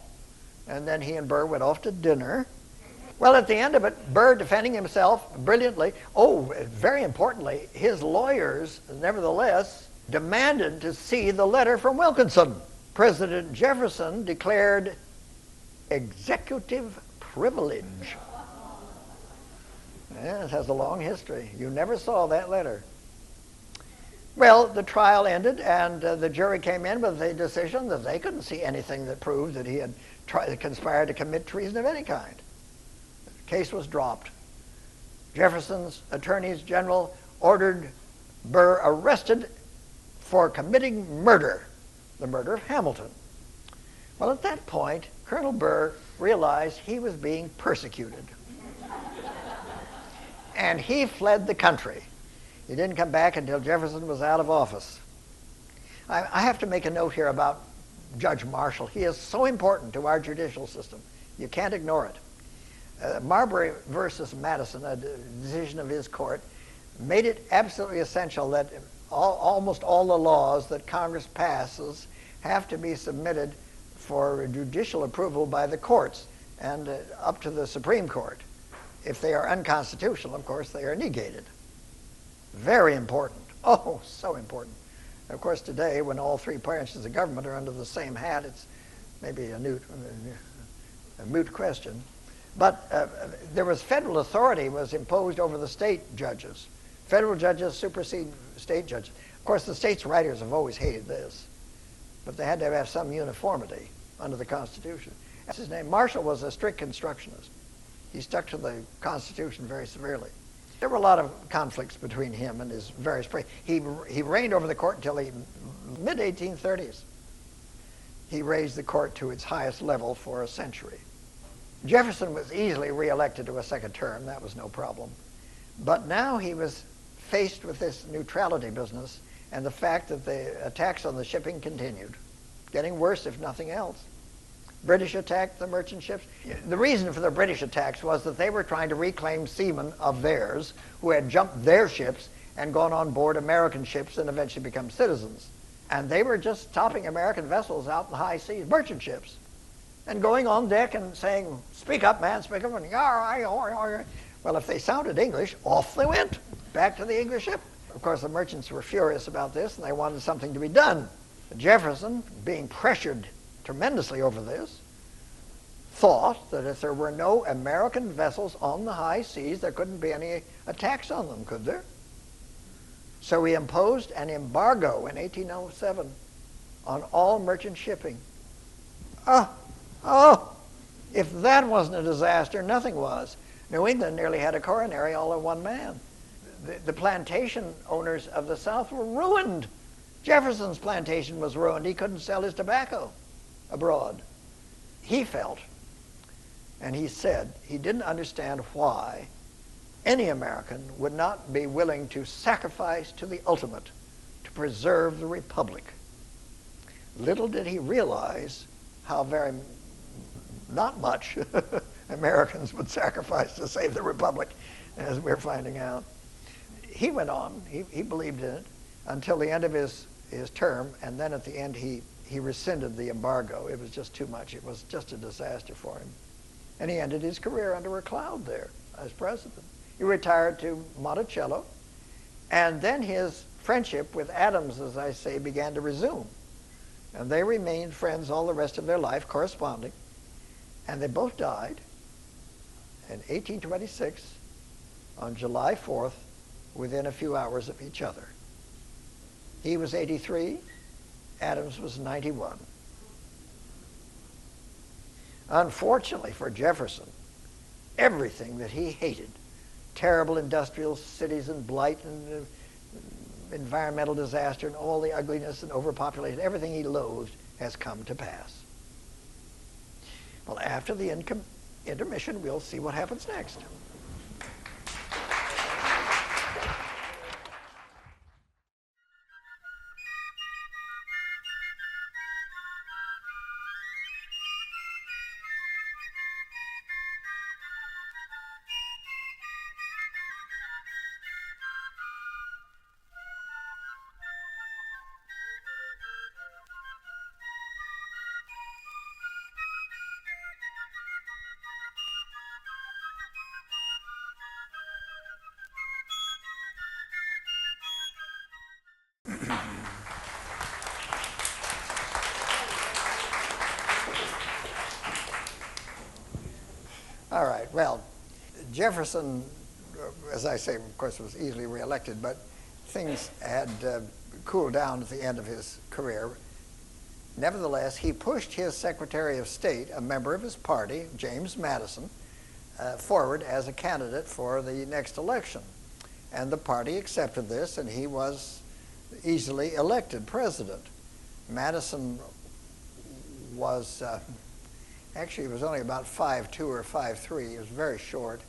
And then he and Burr went off to dinner. Well, at the end of it, Burr defending himself brilliantly. Oh, very importantly, his lawyers, nevertheless, demanded to see the letter from Wilkinson. President Jefferson declared executive privilege. Yeah, it has a long history. You never saw that letter. Well, the trial ended, and the jury came in with a decision that they couldn't see anything that proved that he had conspired to commit treason of any kind. The case was dropped. Jefferson's attorneys general ordered Burr arrested for committing murder, the murder of Hamilton. Well, at that point, Colonel Burr realized he was being persecuted. And he fled the country. He didn't come back until Jefferson was out of office. I have to make a note here about Judge Marshall. He is so important to our judicial system. You can't ignore it. Marbury versus Madison, a decision of his court, made it absolutely essential that almost all the laws that Congress passes have to be submitted for judicial approval by the courts and up to the Supreme Court. If they are unconstitutional, of course, they are negated. Very important. Oh, so important. Of course, today, when all 3 branches of government are under the same hat, it's maybe a moot question. But there was federal authority was imposed over the state judges. Federal judges supersede state judges. Of course, the states' writers have always hated this, but they had to have some uniformity under the Constitution. That's his name. Marshall was a strict constructionist. He stuck to the Constitution very severely. There were a lot of conflicts between him and his various he reigned over the court until the mid-1830s. He raised the court to its highest level for a century. Jefferson was easily reelected to a second term. That was no problem. But now he was faced with this neutrality business and the fact that the attacks on the shipping continued, getting worse if nothing else. British attacked the merchant ships. The reason for the British attacks was that they were trying to reclaim seamen of theirs who had jumped their ships and gone on board American ships and eventually become citizens. And they were just stopping American vessels out in the high seas, merchant ships, and going on deck and saying, "Speak up, man, speak up." And, well, if they sounded English, off they went, back to the English ship. Of course, the merchants were furious about this, and they wanted something to be done. Jefferson, being pressured tremendously over this, thought that if there were no American vessels on the high seas, there couldn't be any attacks on them, could there? So he imposed an embargo in 1807 on all merchant shipping. If that wasn't a disaster, nothing was. New England nearly had a coronary all in one man. The plantation owners of the South were ruined. Jefferson's plantation was ruined. He couldn't sell his tobacco abroad. He felt, and he said, he didn't understand why any American would not be willing to sacrifice to the ultimate to preserve the Republic. Little did he realize how very not much Americans would sacrifice to save the Republic, as we're finding out. He went on, he believed in it until the end of his term, and then at the end he rescinded the embargo. It was just too much. It was just a disaster for him. And he ended his career under a cloud there as president. He retired to Monticello, and then his friendship with Adams, as I say, began to resume. And they remained friends all the rest of their life, corresponding. And they both died in 1826 on July 4th, within a few hours of each other. He was 83, Adams was 91. Unfortunately for Jefferson, everything that he hated, terrible industrial cities and blight and environmental disaster and all the ugliness and overpopulation, everything he loathed has come to pass. Well, after the intermission, we'll see what happens next. All right, well, Jefferson, as I say, of course, was easily reelected, but things had cooled down at the end of his career. Nevertheless, he pushed his Secretary of State, a member of his party, James Madison, forward as a candidate for the next election. And the party accepted this, and he was easily elected president. Madison was, actually he was only about 5'2" or 5'3". He was very short.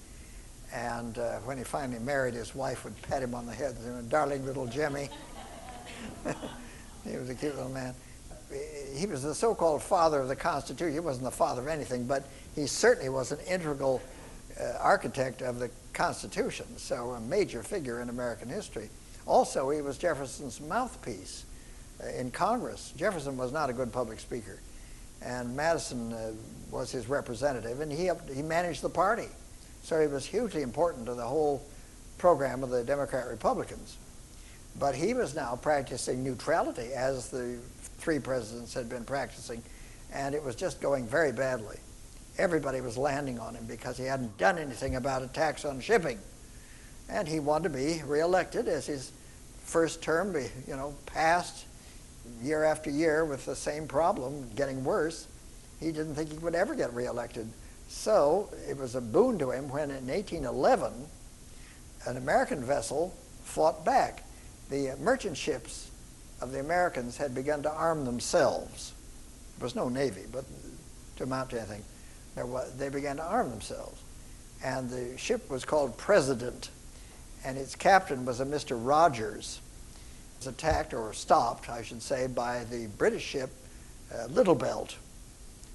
And when he finally married, his wife would pat him on the head and say, "Darling little Jimmy." He was a cute little man. He was the so-called father of the Constitution. He wasn't the father of anything, but he certainly was an integral architect of the Constitution, so a major figure in American history. Also, he was Jefferson's mouthpiece in Congress. Jefferson was not a good public speaker, and Madison was his representative, and he managed the party. So he was hugely important to the whole program of the Democrat-Republicans. But he was now practicing neutrality, as the three presidents had been practicing, and it was just going very badly. Everybody was landing on him because he hadn't done anything about a tax on shipping. And he wanted to be reelected as his first term, passed year after year with the same problem, getting worse. He didn't think he would ever get reelected. So it was a boon to him when in 1811, an American vessel fought back. The merchant ships of the Americans had begun to arm themselves. There was no navy, but to amount to anything. They began to arm themselves. And the ship was called President, and its captain was a Mr. Rogers. It was attacked, or stopped, I should say, by the British ship Little Belt,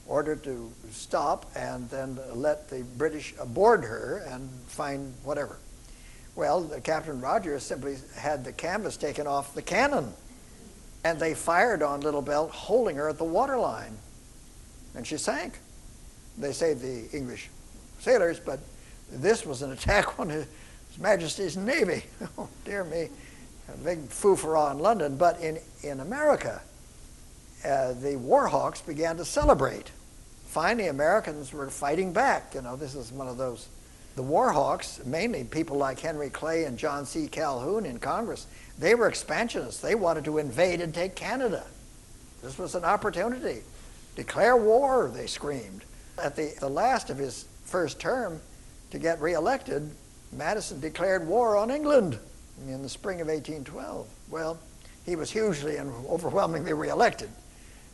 ordered to stop and then let the British aboard her and find whatever. Well, Captain Rogers simply had the canvas taken off the cannon, and they fired on Little Belt, holding her at the waterline, and she sank. They saved the English sailors, but this was an attack on His Majesty's Navy. Oh, dear me. A big foo-for-ah in London. But in America, the war hawks began to celebrate. Finally, Americans were fighting back. You know, this is one of those. The war hawks, mainly people like Henry Clay and John C. Calhoun in Congress, they were expansionists. They wanted to invade and take Canada. This was an opportunity. Declare war, they screamed. At the last of his first term, to get reelected, Madison declared war on England in the spring of 1812. Well, he was hugely and overwhelmingly reelected.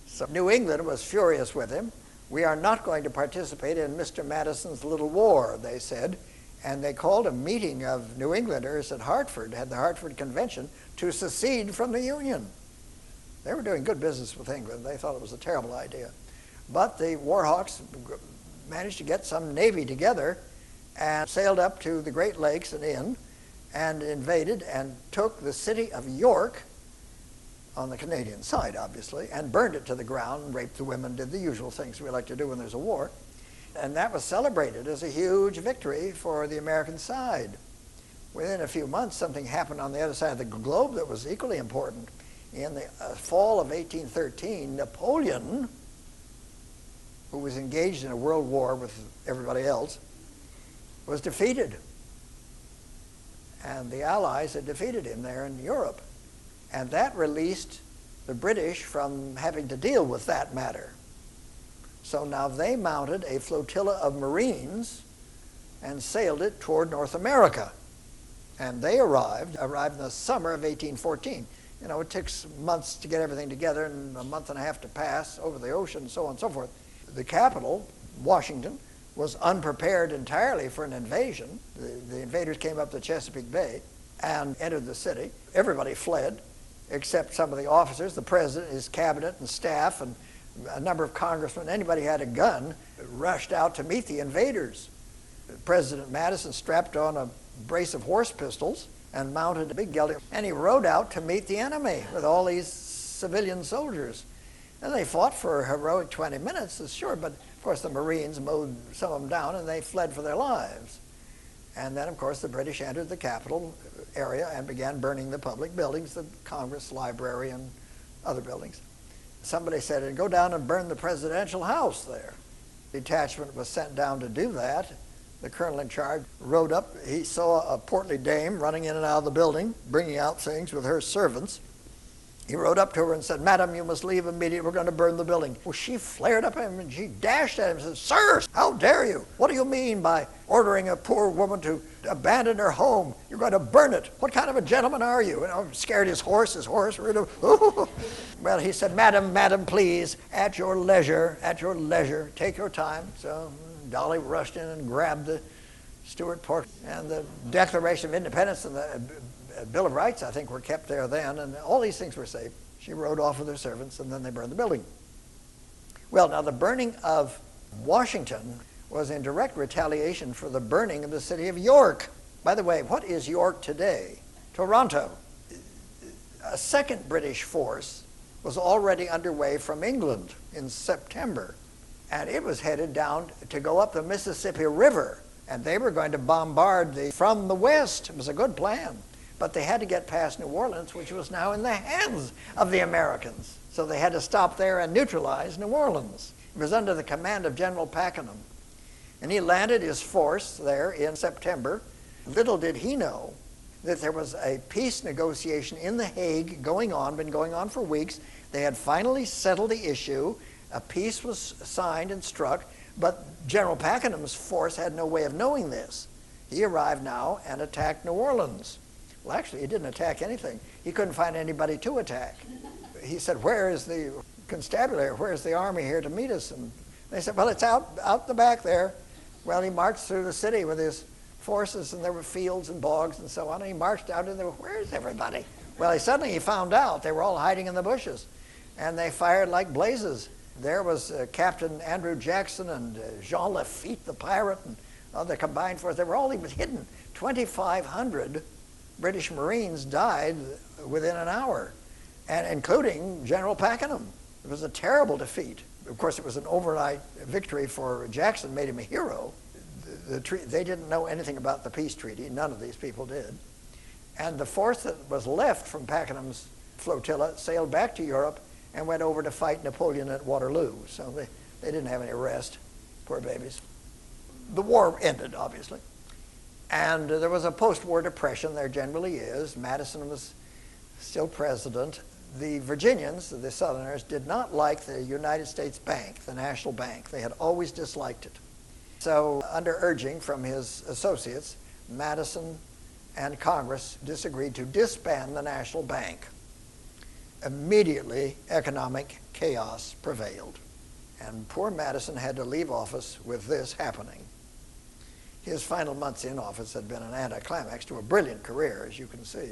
So New England was furious with him. We are not going to participate in Mr. Madison's little war, they said. And they called a meeting of New Englanders at Hartford, had the Hartford Convention, to secede from the Union. They were doing good business with England. They thought it was a terrible idea. But the war hawks managed to get some navy together and sailed up to the Great Lakes and in, and invaded and took the city of York, on the Canadian side, obviously, and burned it to the ground, and raped the women, did the usual things we like to do when there's a war. And that was celebrated as a huge victory for the American side. Within a few months, something happened on the other side of the globe that was equally important. In the fall of 1813, Napoleon, who was engaged in a world war with everybody else, was defeated. And the Allies had defeated him there in Europe. And that released the British from having to deal with that matter. So now they mounted a flotilla of Marines and sailed it toward North America. And they arrived in the summer of 1814. You know, it takes months to get everything together and a month and a half to pass over the ocean and so on and so forth. The capital, Washington, was unprepared entirely for an invasion. The invaders came up the Chesapeake Bay and entered the city. Everybody fled, except some of the officers, the president, his cabinet and staff, and a number of congressmen. Anybody who had a gun rushed out to meet the invaders. President Madison strapped on a brace of horse pistols and mounted a big gelding, and he rode out to meet the enemy with all these civilian soldiers. And they fought for a heroic 20 minutes, sure, but of course the Marines mowed some of them down and they fled for their lives. And then, of course, the British entered the capital area and began burning the public buildings, the Congress Library and other buildings. Somebody said, go down and burn the presidential house there. The detachment was sent down to do that. The colonel in charge rode up. He saw a portly dame running in and out of the building, bringing out things with her servants. He rode up to her and said, "Madam, you must leave immediately. We're going to burn the building." Well, she flared up at him and she dashed at him and said, "Sir, how dare you? What do you mean by ordering a poor woman to abandon her home? You're going to burn it. What kind of a gentleman are you?" And I scared his horse rid of. Well, he said, Madam, please, at your leisure, take your time." So Dolly rushed in and grabbed the Stuart portrait, and the Declaration of Independence and the Bill of Rights, I think, were kept there then, and all these things were saved. She rode off with her servants, and then they burned the building. Well, now the burning of Washington was in direct retaliation for the burning of the city of York. By the way, what is York today? Toronto. A second British force was already underway from England in September, and it was headed down to go up the Mississippi River, and they were going to bombard from the west. It was a good plan. But they had to get past New Orleans, which was now in the hands of the Americans. So they had to stop there and neutralize New Orleans. It was under the command of General Pakenham. And he landed his force there in September. Little did he know that there was a peace negotiation in The Hague been going on for weeks. They had finally settled the issue. A peace was signed and struck, but General Pakenham's force had no way of knowing this. He arrived now and attacked New Orleans. Well, actually, he didn't attack anything. He couldn't find anybody to attack. He said, "Where is the constabulary? Where is the army here to meet us?" And They said, well, it's out the back there. Well, he marched through the city with his forces, and there were fields and bogs and so on, and he marched out and there, where's everybody? Well, suddenly he found out they were all hiding in the bushes, and they fired like blazes. There was Captain Andrew Jackson and Jean Lafitte, the pirate, and the combined force. They were all even hidden. 2,500 British Marines died within an hour, and including General Pakenham. It was a terrible defeat. Of course, it was an overnight victory for Jackson, made him a hero. They didn't know anything about the peace treaty. None of these people did. And the force that was left from Pakenham's flotilla sailed back to Europe and went over to fight Napoleon at Waterloo. So they didn't have any rest, poor babies. The war ended, obviously. And there was a post-war depression. There generally is. Madison was still president. The Virginians, the Southerners, did not like the United States Bank, the National Bank. They had always disliked it. So under urging from his associates, Madison and Congress disagreed to disband the National Bank. Immediately, economic chaos prevailed. And poor Madison had to leave office with this happening. His final months in office had been an anticlimax to a brilliant career, as you can see.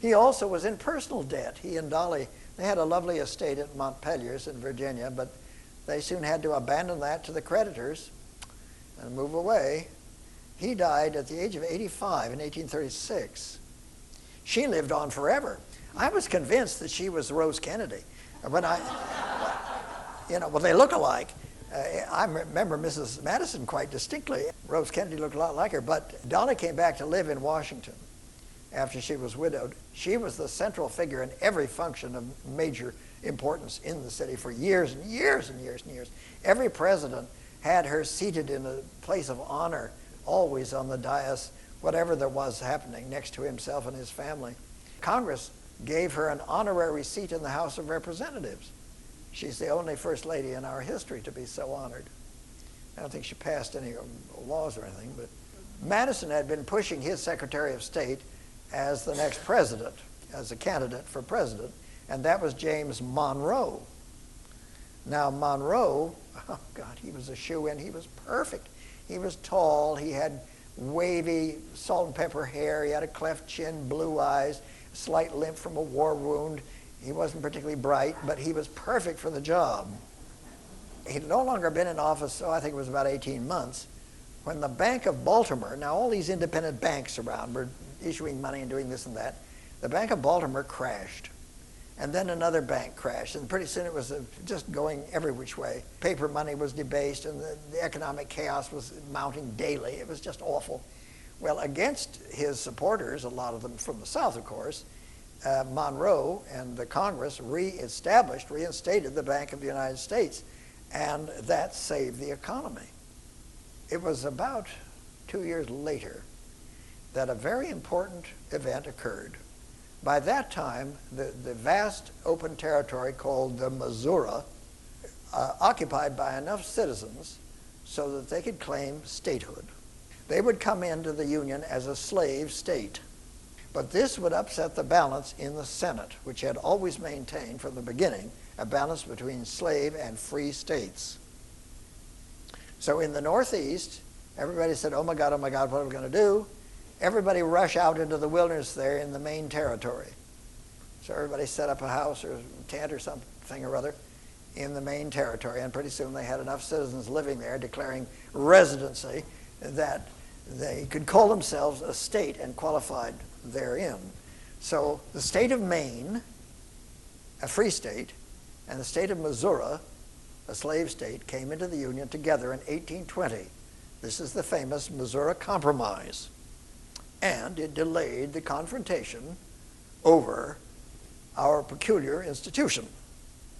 He also was in personal debt. He and Dolly, they had a lovely estate at Montpelier's in Virginia, but they soon had to abandon that to the creditors and move away. He died at the age of 85 in 1836. She lived on forever. I was convinced that she was Rose Kennedy. When well, they look alike. I remember Mrs. Madison quite distinctly. Rose Kennedy looked a lot like her, but Dolly came back to live in Washington after she was widowed. She was the central figure in every function of major importance in the city for years and years and years and years. Every president had her seated in a place of honor, always on the dais, whatever there was happening, next to himself and his family. Congress gave her an honorary seat in the House of Representatives. She's the only first lady in our history to be so honored. I don't think she passed any laws or anything, but Madison had been pushing his Secretary of State as the next president, as a candidate for president, and that was James Monroe. Now Monroe, oh God, he was a shoo-in. He was perfect. He was tall. He had wavy salt and pepper hair. He had a cleft chin, blue eyes, slight limp from a war wound. He wasn't particularly bright, but he was perfect for the job. He'd no longer been in office, I think it was about 18 months, when the Bank of Baltimore, now all these independent banks around were issuing money and doing this and that, the Bank of Baltimore crashed. And then another bank crashed, and pretty soon it was just going every which way. Paper money was debased, and the economic chaos was mounting daily. It was just awful. Well, against his supporters, a lot of them from the South, of course, Monroe and the Congress reinstated the Bank of the United States, and that saved the economy. It was about 2 years later that a very important event occurred. By that time, the vast open territory called the Missouri, occupied by enough citizens so that they could claim statehood. They would come into the Union as a slave state. But this would upset the balance in the Senate, which had always maintained from the beginning a balance between slave and free states. So in the Northeast, everybody said, oh my God, what are we going to do? Everybody rushed out into the wilderness there in the Maine territory. So everybody set up a house or a tent or something or other in the Maine territory, and pretty soon they had enough citizens living there declaring residency that they could call themselves a state and qualified therein. So the state of Maine, a free state, and the state of Missouri, a slave state, came into the Union together in 1820. This is the famous Missouri Compromise. And it delayed the confrontation over our peculiar institution,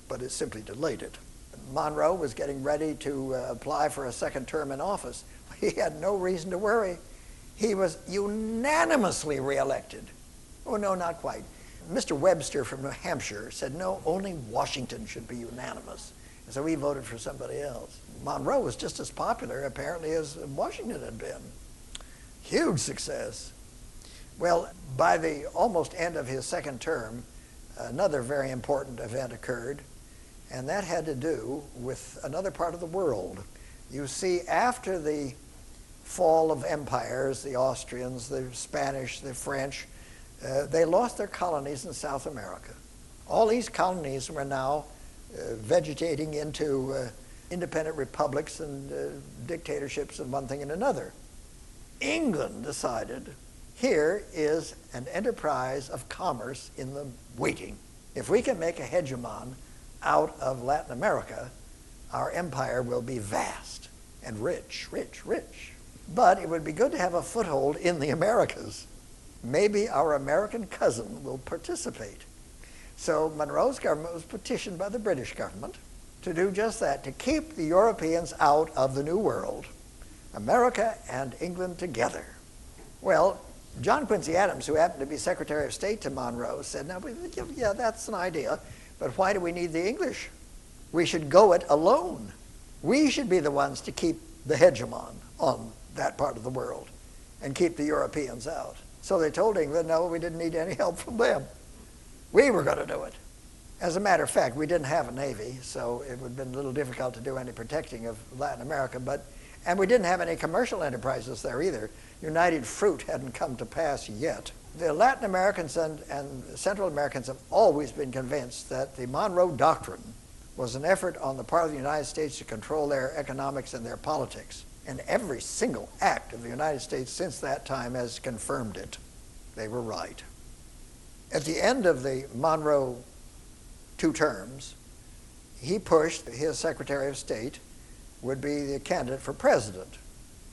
but it simply delayed it. Monroe was getting ready to apply for a second term in office. He had no reason to worry. He was unanimously reelected. Oh, no, not quite. Mr. Webster from New Hampshire said, no, only Washington should be unanimous. And so he voted for somebody else. Monroe was just as popular, apparently, as Washington had been. Huge success. Well, by the almost end of his second term, another very important event occurred, And that had to do with another part of the world. You see, after the fall of empires, the Austrians, the Spanish, the French, they lost their colonies in South America. All these colonies were now vegetating into independent republics and dictatorships and one thing and another. England decided, here is an enterprise of commerce in the waiting. If we can make a hegemon out of Latin America, our empire will be vast and rich, rich, rich. But it would be good to have a foothold in the Americas. Maybe our American cousin will participate. So Monroe's government was petitioned by the British government to do just that, to keep the Europeans out of the New World, America and England together. Well, John Quincy Adams, who happened to be Secretary of State to Monroe, said, now, yeah, that's an idea, but why do we need the English? We should go it alone. We should be the ones to keep the hegemon on that part of the world and keep the Europeans out. So they told England, no, we didn't need any help from them. We were going to do it. As a matter of fact, we didn't have a navy, so it would have been a little difficult to do any protecting of Latin America, and we didn't have any commercial enterprises there either. United Fruit hadn't come to pass yet. The Latin Americans and Central Americans have always been convinced that the Monroe Doctrine was an effort on the part of the United States to control their economics and their politics. And every single act of the United States since that time has confirmed it. They were right. At the end of the Monroe 2 terms, he pushed his Secretary of State would be the candidate for president,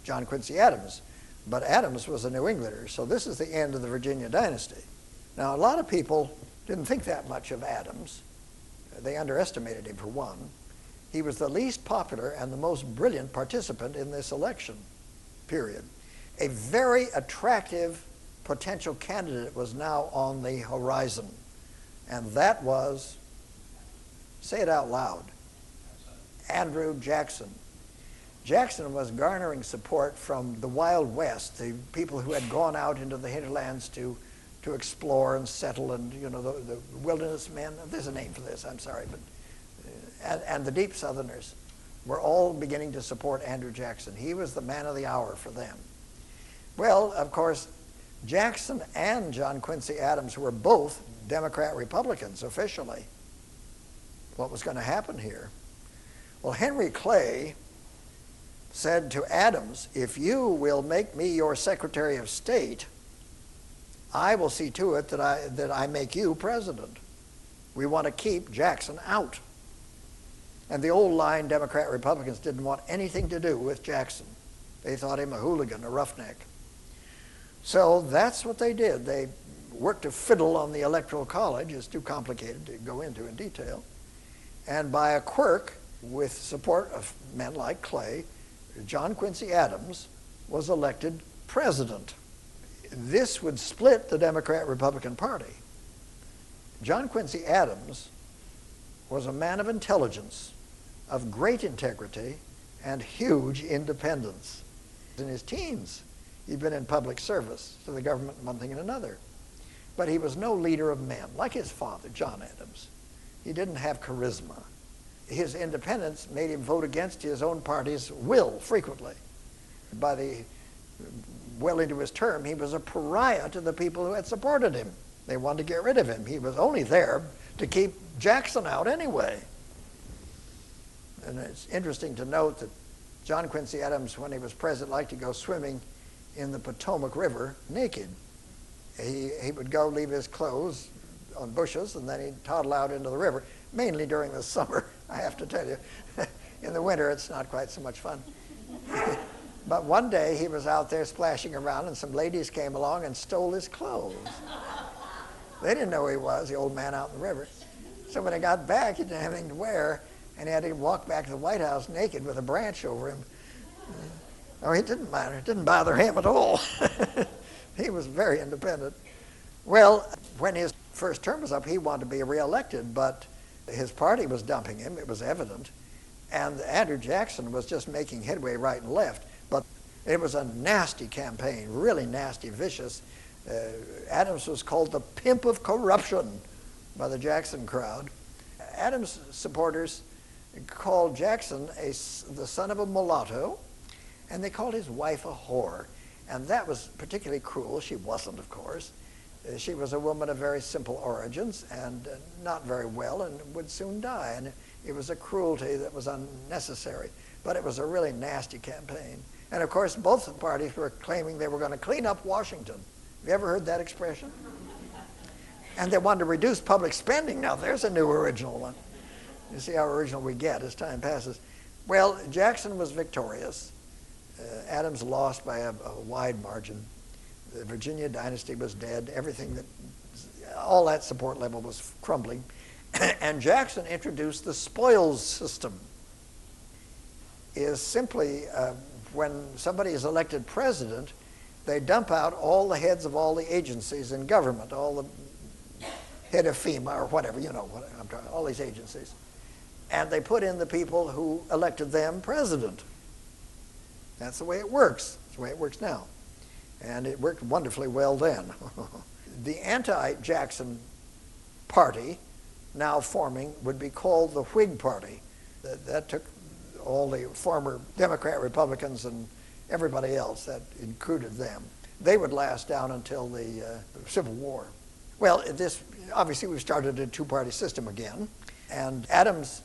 John Quincy Adams. But Adams was a New Englander, so this is the end of the Virginia dynasty. Now, a lot of people didn't think that much of Adams. They underestimated him, for one. He was the least popular and the most brilliant participant in this election, period. A very attractive potential candidate was now on the horizon, and that was, say it out loud, Andrew Jackson. Jackson was garnering support from the Wild West, the people who had gone out into the hinterlands to explore and settle, and the wilderness men. There's a name for this, I'm sorry, but and the deep Southerners were all beginning to support Andrew Jackson. He was the man of the hour for them. Well, of course, Jackson and John Quincy Adams were both Democrat Republicans officially. What was going to happen here? Well, Henry Clay said to Adams, if you will make me your Secretary of State, I will see to it that I make you president. We want to keep Jackson out. And the old line Democrat Republicans didn't want anything to do with Jackson. They thought him a hooligan, a roughneck. So that's what they did. They worked to fiddle on the Electoral College. It's too complicated to go into in detail. And by a quirk, with support of men like Clay, John Quincy Adams was elected president. This would split the Democrat-Republican Party. John Quincy Adams was a man of intelligence, of great integrity, and huge independence. In his teens, he'd been in public service to the government, one thing and another. But he was no leader of men, like his father, John Adams. He didn't have charisma. His independence made him vote against his own party's will frequently. Well into his term, he was a pariah to the people who had supported him. They wanted to get rid of him. He was only there to keep Jackson out anyway. And it's interesting to note that John Quincy Adams, when he was president, liked to go swimming in the Potomac River naked. He would go leave his clothes on bushes, and then he'd toddle out into the river, mainly during the summer, I have to tell you. In the winter, it's not quite so much fun. But one day, he was out there splashing around, and some ladies came along and stole his clothes. They didn't know who he was, the old man out in the river. So when he got back, he didn't have anything to wear, and he had to walk back to the White House naked with a branch over him. Oh, it didn't matter. It didn't bother him at all. He was very independent. Well, when his first term was up, he wanted to be reelected, but his party was dumping him. It was evident. And Andrew Jackson was just making headway right and left. But it was a nasty campaign, really nasty, vicious. Adams was called the pimp of corruption by the Jackson crowd. Adams supporters called Jackson the son of a mulatto, and they called his wife a whore. And that was particularly cruel. She wasn't, of course. She was a woman of very simple origins and not very well and would soon die. And it was a cruelty that was unnecessary. But it was a really nasty campaign. And of course, both parties were claiming they were going to clean up Washington. Have you ever heard that expression? And they wanted to reduce public spending. Now, there's a new original one. You see how original we get as time passes. Well, Jackson was victorious. Adams lost by a wide margin. The Virginia dynasty was dead. All that support level was crumbling. And Jackson introduced the spoils system. Is simply when somebody is elected president, they dump out all the heads of all the agencies in government, all the head of FEMA or whatever, all these agencies. And they put in the people who elected them president. That's the way it works. That's the way it works now. And it worked wonderfully well then. The anti-Jackson party, now forming, would be called the Whig Party. That took all the former Democrat, Republicans, and everybody else. That included them. They would last down until the Civil War. Well, obviously we started a two-party system again. And Adams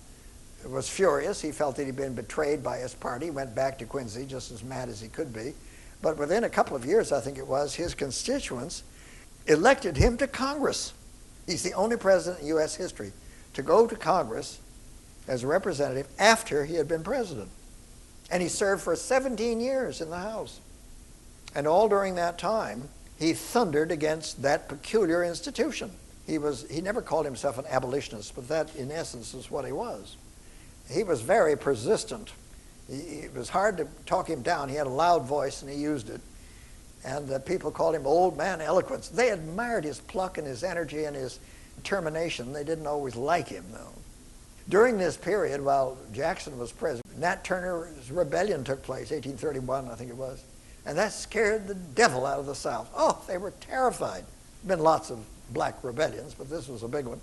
was furious. He felt that he'd been betrayed by his party. He went back to Quincy just as mad as he could be. But within a couple of years, I think it was, his constituents elected him to Congress. He's the only president in U.S. history to go to Congress as a representative after he had been president. And he served for 17 years in the House. And all during that time, he thundered against that peculiar institution. He never called himself an abolitionist, but that, in essence, is what he was. He was very persistent. It was hard to talk him down. He had a loud voice, and he used it. And people called him Old Man Eloquence. They admired his pluck and his energy and his determination. They didn't always like him, though. During this period, while Jackson was president, Nat Turner's rebellion took place, 1831, I think it was. And that scared the devil out of the South. Oh, they were terrified. There have been lots of black rebellions, but this was a big one.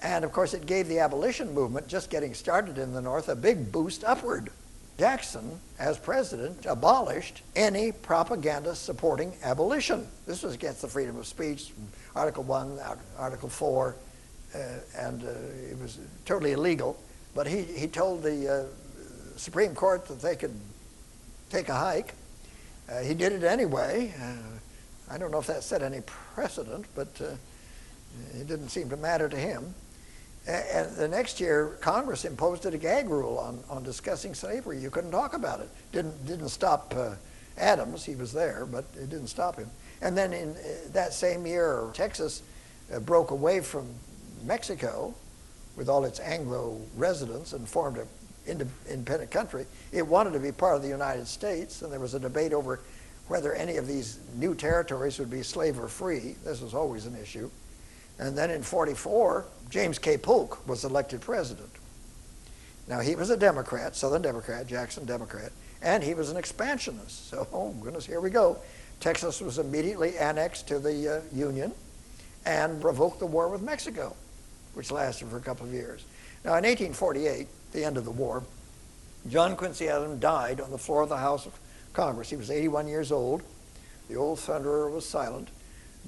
And, of course, it gave the abolition movement, just getting started in the North, a big boost upward. Jackson, as president, abolished any propaganda supporting abolition. This was against the freedom of speech, Article 1, Article 4, and it was totally illegal. But he told the Supreme Court that they could take a hike. He did it anyway. I don't know if that set any precedent, but it didn't seem to matter to him. And the next year, Congress imposed a gag rule on discussing slavery. You couldn't talk about it. Didn't stop Adams. He was there, but it didn't stop him. And then in that same year, Texas broke away from Mexico with all its Anglo residents and formed an independent country. It wanted to be part of the United States, and there was a debate over whether any of these new territories would be slave or free. This was always an issue. And then in 44, James K. Polk was elected president. Now, he was a Democrat, Southern Democrat, Jackson Democrat, and he was an expansionist. So, oh goodness, here we go. Texas was immediately annexed to the Union and provoked the war with Mexico, which lasted for a couple of years. Now, in 1848, the end of the war, John Quincy Adams died on the floor of the House of Congress. He was 81 years old. The old thunderer was silent.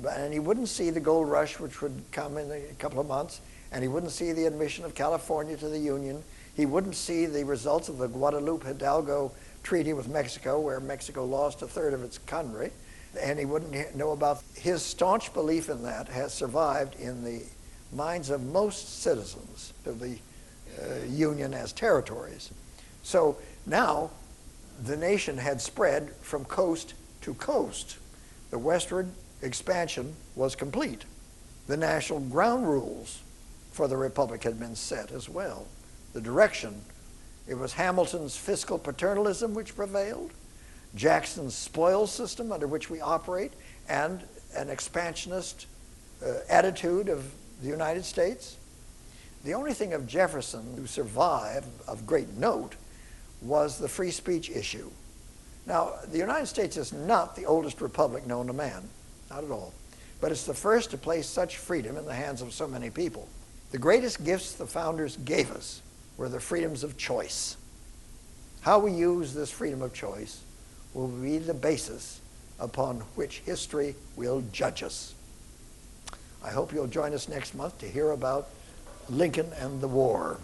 And he wouldn't see the gold rush, which would come in a couple of months, and he wouldn't see the admission of California to the Union. He wouldn't see the results of the Guadalupe-Hidalgo Treaty with Mexico, where Mexico lost a third of its country, and he wouldn't know about his staunch belief in that has survived in the minds of most citizens of the Union as territories. So now the nation had spread from coast to coast. The westward expansion was complete. The national ground rules for the Republic had been set as well. The direction, it was Hamilton's fiscal paternalism which prevailed, Jackson's spoils system under which we operate, and an expansionist attitude of the United States. The only thing of Jefferson who survived of great note was the free speech issue. Now, the United States is not the oldest republic known to man. Not at all. But it's the first to place such freedom in the hands of so many people. The greatest gifts the founders gave us were the freedoms of choice. How we use this freedom of choice will be the basis upon which history will judge us. I hope you'll join us next month to hear about Lincoln and the war.